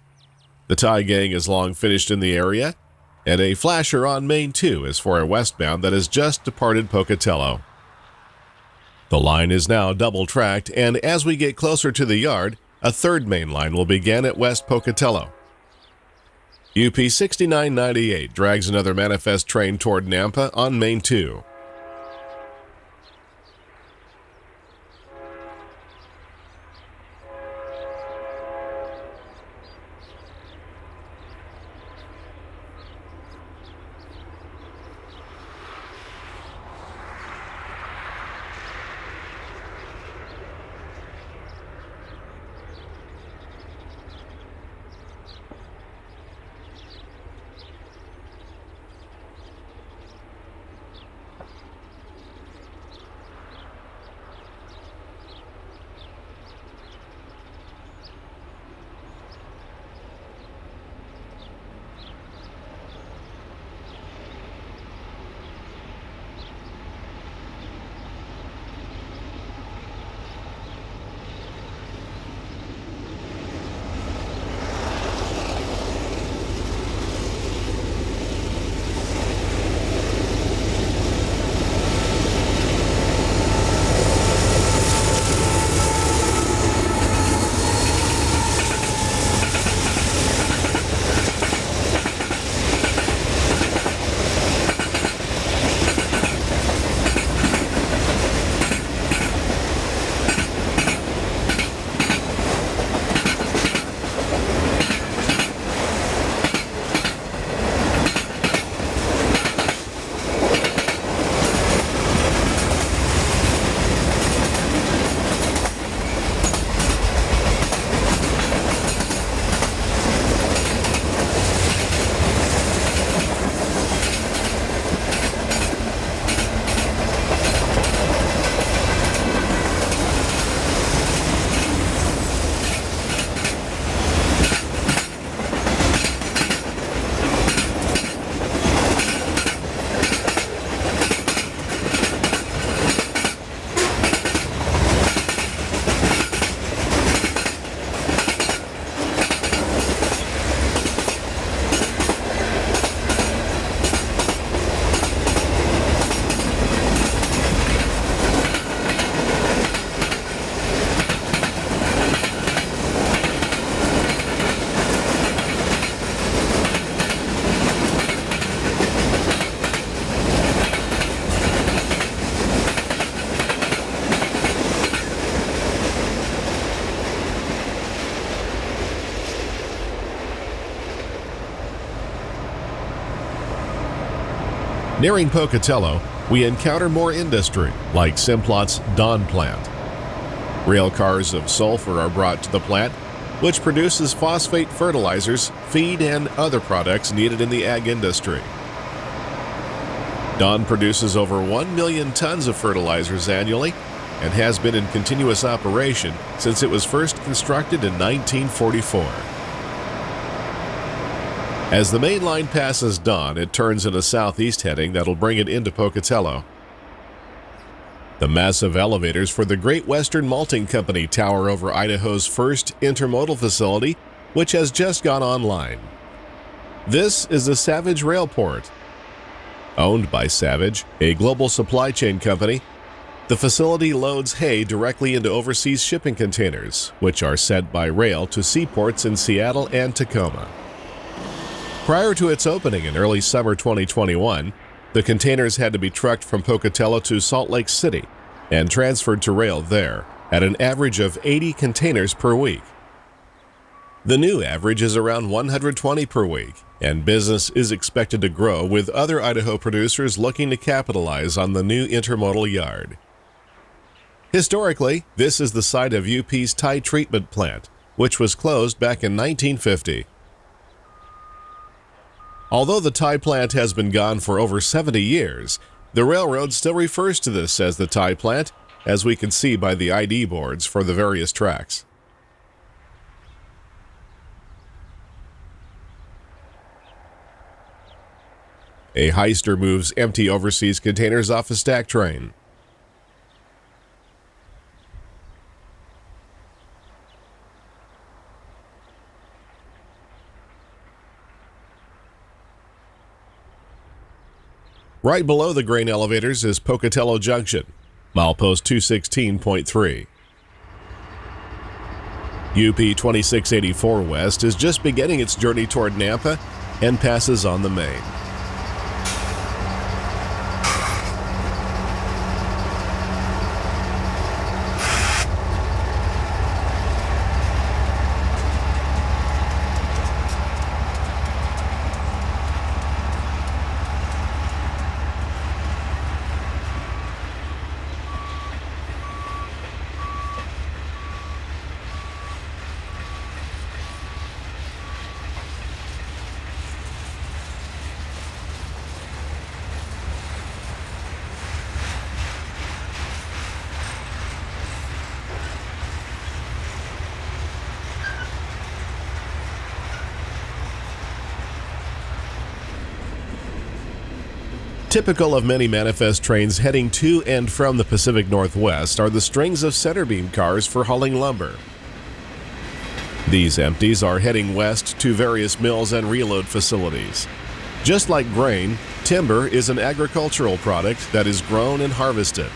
The tie gang is long finished in the area, and a flasher on Main 2 is for a westbound that has just departed Pocatello. The line is now double-tracked, and as we get closer to the yard, a third main line will begin at West Pocatello. UP 6998 drags another manifest train toward Nampa on Main 2. Nearing Pocatello, we encounter more industry, like Simplot's Don plant. Rail cars of sulfur are brought to the plant, which produces phosphate fertilizers, feed, and other products needed in the ag industry. Don produces over 1 million tons of fertilizers annually and has been in continuous operation since it was first constructed in 1944. As the main line passes Don, it turns in a southeast heading that'll bring it into Pocatello. The massive elevators for the Great Western Malting Company tower over Idaho's first intermodal facility, which has just gone online. This is the Savage Railport. Owned by Savage, a global supply chain company, the facility loads hay directly into overseas shipping containers, which are sent by rail to seaports in Seattle and Tacoma. Prior to its opening in early summer 2021, the containers had to be trucked from Pocatello to Salt Lake City and transferred to rail there at an average of 80 containers per week. The new average is around 120 per week, and business is expected to grow with other Idaho producers looking to capitalize on the new intermodal yard. Historically, this is the site of UP's tie treatment plant, which was closed back in 1950. Although the tie plant has been gone for over 70 years, the railroad still refers to this as the tie plant, as we can see by the ID boards for the various tracks. A heister moves empty overseas containers off a stack train. Right below the grain elevators is Pocatello Junction, milepost 216.3. UP 2684 West is just beginning its journey toward Nampa and passes on the main. Typical of many manifest trains heading to and from the Pacific Northwest are the strings of centerbeam cars for hauling lumber. These empties are heading west to various mills and reload facilities. Just like grain, timber is an agricultural product that is grown and harvested.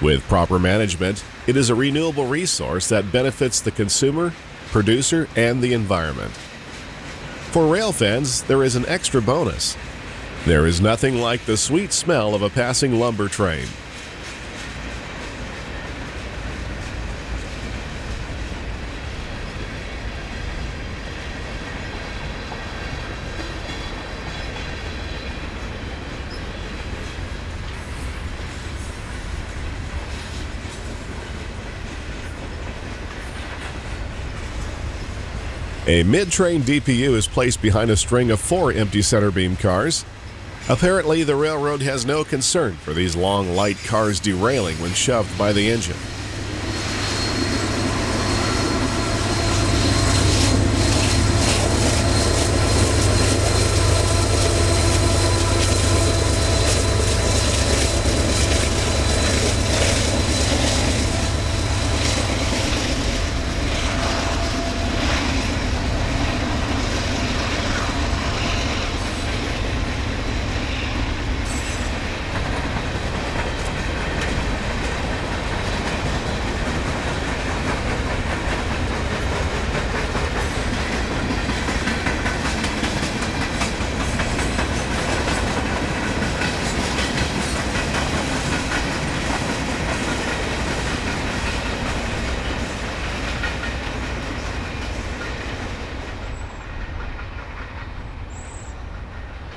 With proper management, it is a renewable resource that benefits the consumer, producer, and the environment. For rail fans, there is an extra bonus. There is nothing like the sweet smell of a passing lumber train. A mid-train DPU is placed behind a string of 4 empty centerbeam cars. Apparently, the railroad has no concern for these long, light cars derailing when shoved by the engine.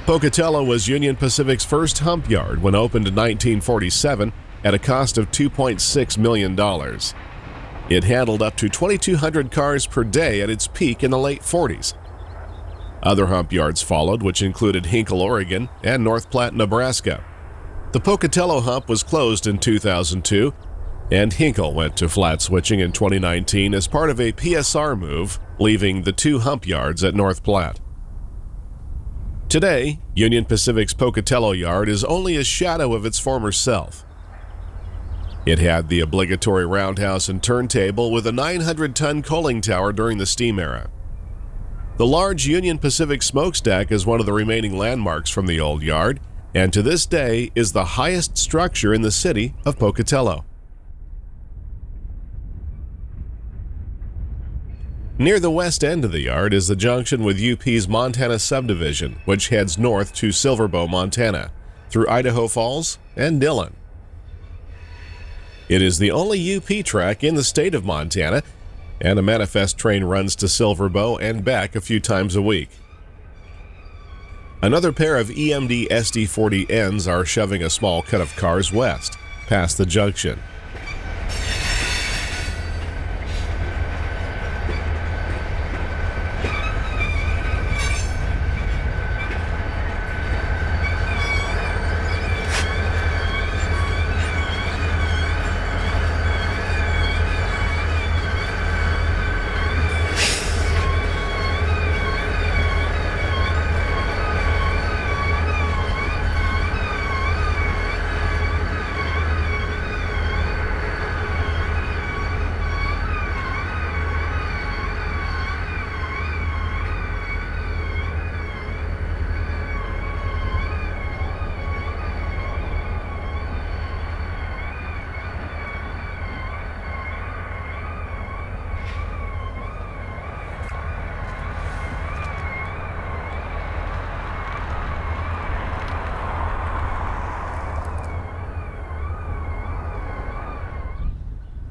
Pocatello was Union Pacific's first hump yard when opened in 1947 at a cost of $2.6 million. It handled up to 2,200 cars per day at its peak in the late 40s. Other hump yards followed, which included Hinkle, Oregon, and North Platte, Nebraska. The Pocatello hump was closed in 2002, and Hinkle went to flat switching in 2019 as part of a PSR move, leaving the 2 hump yards at North Platte. Today, Union Pacific's Pocatello yard is only a shadow of its former self. It had the obligatory roundhouse and turntable with a 900-ton coaling tower during the steam era. The large Union Pacific smokestack is one of the remaining landmarks from the old yard, and to this day is the highest structure in the city of Pocatello. Near the west end of the yard is the junction with UP's Montana Subdivision, which heads north to Silverbow, Montana, through Idaho Falls and Dillon. It is the only UP track in the state of Montana, and a manifest train runs to Silverbow and back a few times a week. Another pair of EMD SD40Ns are shoving a small cut of cars west, past the junction.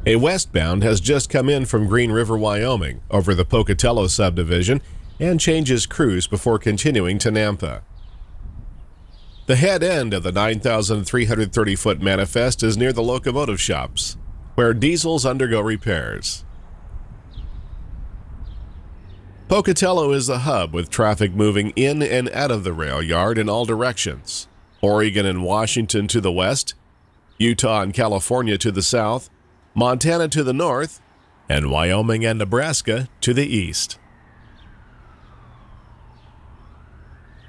A westbound has just come in from Green River, Wyoming, over the Pocatello Subdivision and changes cruise before continuing to Nampa. The head end of the 9,330-foot manifest is near the locomotive shops, where diesels undergo repairs. Pocatello is the hub with traffic moving in and out of the rail yard in all directions. Oregon and Washington to the west, Utah and California to the south, Montana to the north, and Wyoming and Nebraska to the east.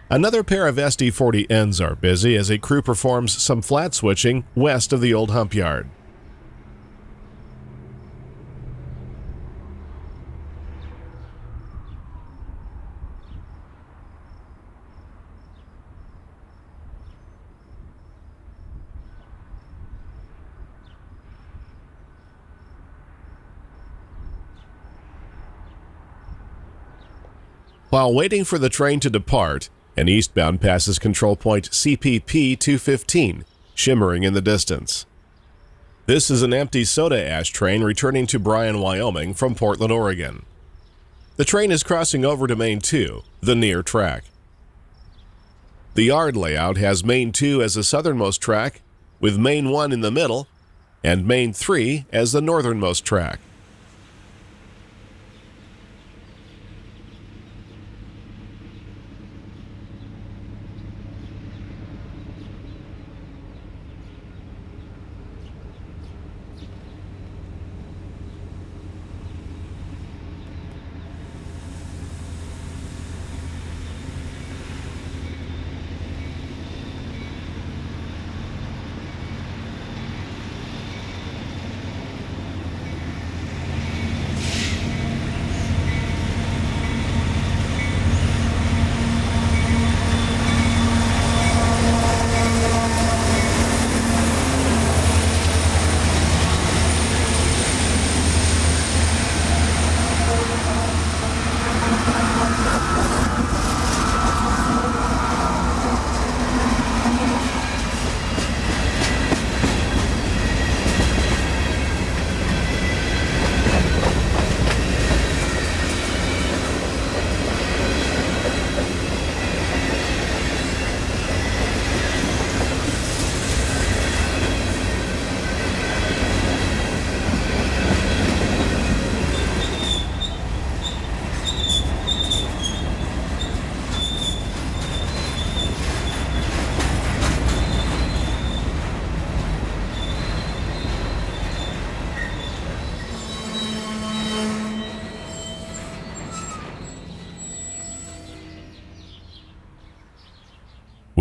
Another pair of SD40Ns are busy as a crew performs some flat switching west of the old hump yard. While waiting for the train to depart, an eastbound passes control point CPP 215, shimmering in the distance. This is an empty soda ash train returning to Bryan, Wyoming from Portland, Oregon. The train is crossing over to Main 2, the near track. The yard layout has Main 2 as the southernmost track, with Main 1 in the middle, and Main 3 as the northernmost track.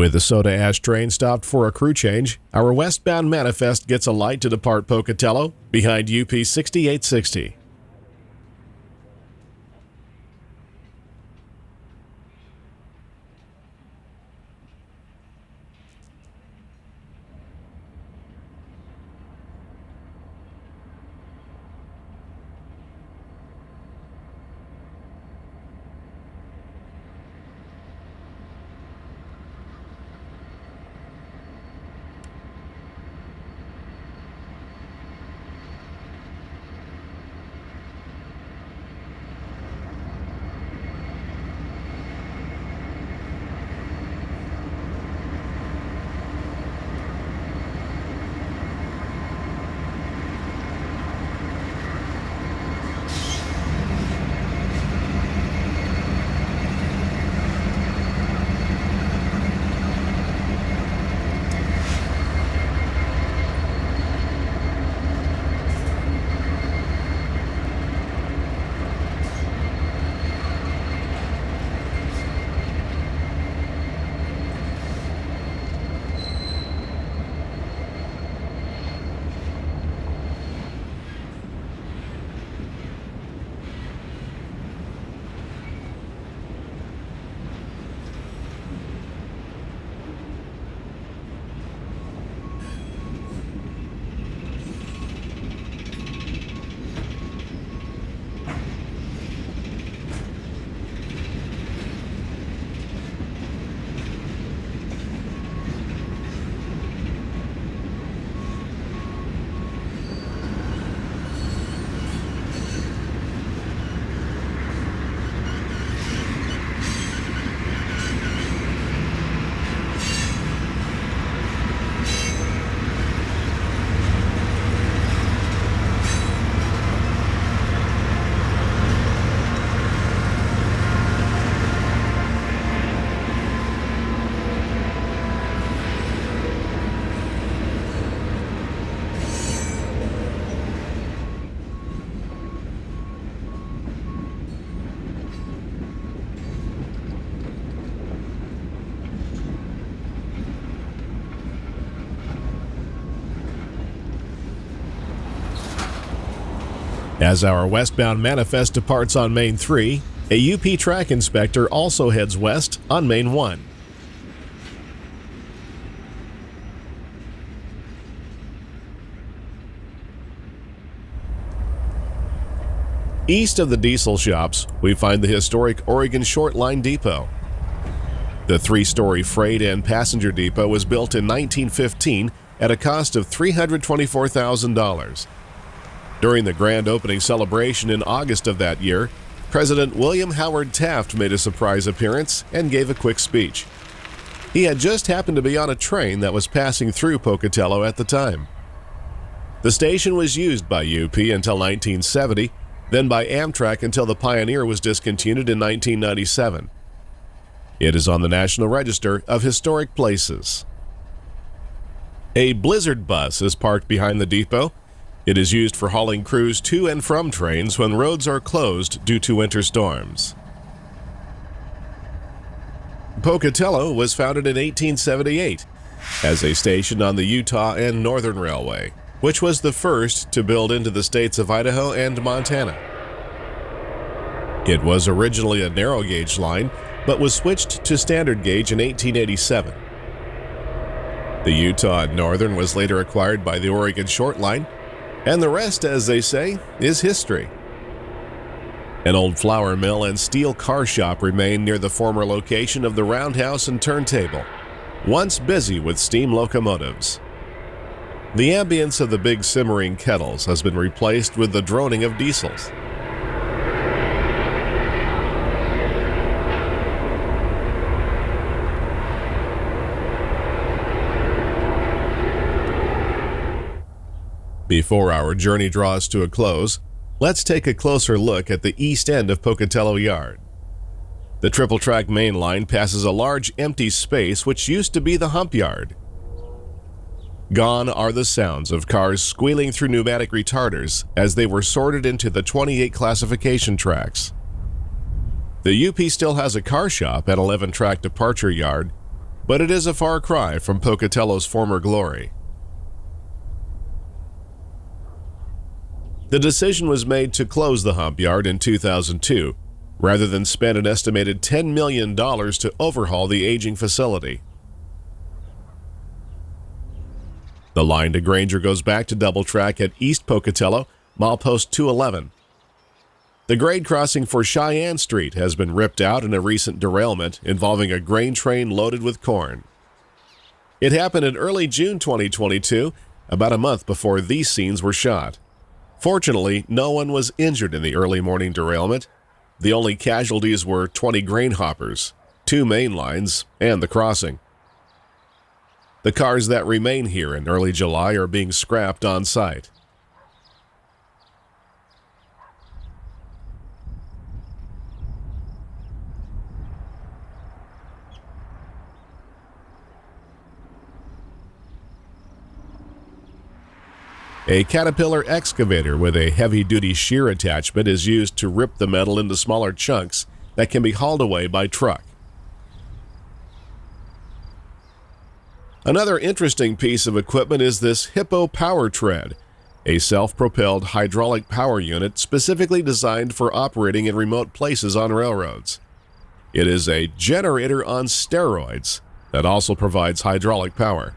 With the soda ash train stopped for a crew change, our westbound manifest gets a light to depart Pocatello behind UP 6860. As our westbound manifest departs on Main 3, a UP track inspector also heads west on Main 1. East of the diesel shops, we find the historic Oregon Short Line Depot. The three-story freight and passenger depot was built in 1915 at a cost of $324,000. During the grand opening celebration in August of that year, President William Howard Taft made a surprise appearance and gave a quick speech. He had just happened to be on a train that was passing through Pocatello at the time. The station was used by UP until 1970, then by Amtrak until the Pioneer was discontinued in 1997. It is on the National Register of Historic Places. A Blizzard bus is parked behind the depot. It is used for hauling crews to and from trains when roads are closed due to winter storms. Pocatello was founded in 1878 as a station on the Utah and Northern Railway, which was the first to build into the states of Idaho and Montana. It was originally a narrow gauge line, but was switched to standard gauge in 1887. The Utah and Northern was later acquired by the Oregon Short Line, and the rest, as they say, is history. An old flour mill and steel car shop remain near the former location of the roundhouse and turntable, once busy with steam locomotives. The ambience of the big simmering kettles has been replaced with the droning of diesels. Before our journey draws to a close, let's take a closer look at the east end of Pocatello Yard. The triple-track main line passes a large empty space which used to be the hump yard. Gone are the sounds of cars squealing through pneumatic retarders as they were sorted into the 28 classification tracks. The UP still has a car shop at 11-track departure yard, but it is a far cry from Pocatello's former glory. The decision was made to close the hump yard in 2002, rather than spend an estimated $10 million to overhaul the aging facility. The line to Granger goes back to double track at East Pocatello, milepost 211. The grade crossing for Cheyenne Street has been ripped out in a recent derailment involving a grain train loaded with corn. It happened in early June 2022, about a month before these scenes were shot. Fortunately, no one was injured in the early morning derailment. The only casualties were 20 grain hoppers, 2 main lines, and the crossing. The cars that remain here in early July are being scrapped on site. A Caterpillar excavator with a heavy-duty shear attachment is used to rip the metal into smaller chunks that can be hauled away by truck. Another interesting piece of equipment is this Hippo Power Tread, a self-propelled hydraulic power unit specifically designed for operating in remote places on railroads. It is a generator on steroids that also provides hydraulic power.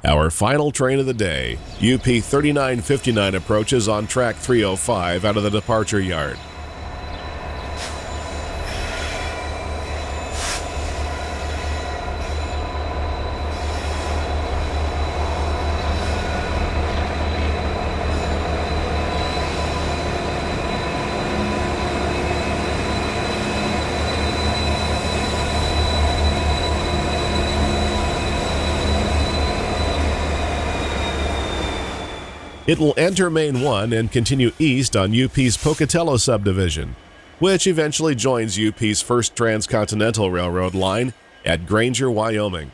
Our final train of the day, UP 3959 approaches on track 305 out of the departure yard. It will enter Main 1 and continue east on UP's Pocatello Subdivision, which eventually joins UP's first transcontinental railroad line at Granger, Wyoming.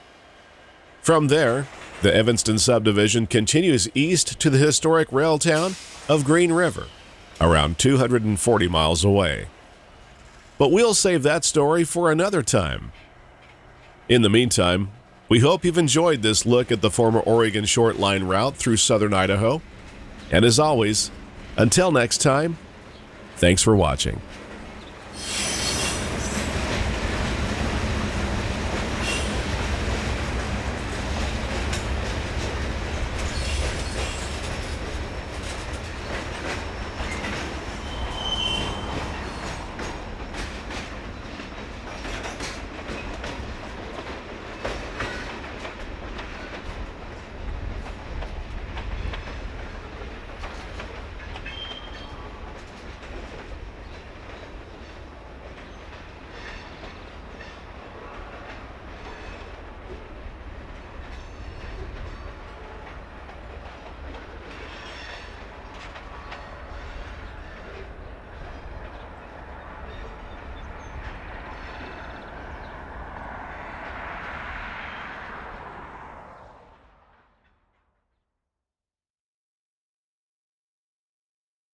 From there, the Evanston Subdivision continues east to the historic rail town of Green River, around 240 miles away. But we'll save that story for another time. In the meantime, we hope you've enjoyed this look at the former Oregon Short Line route through southern Idaho. And as always, until next time, thanks for watching.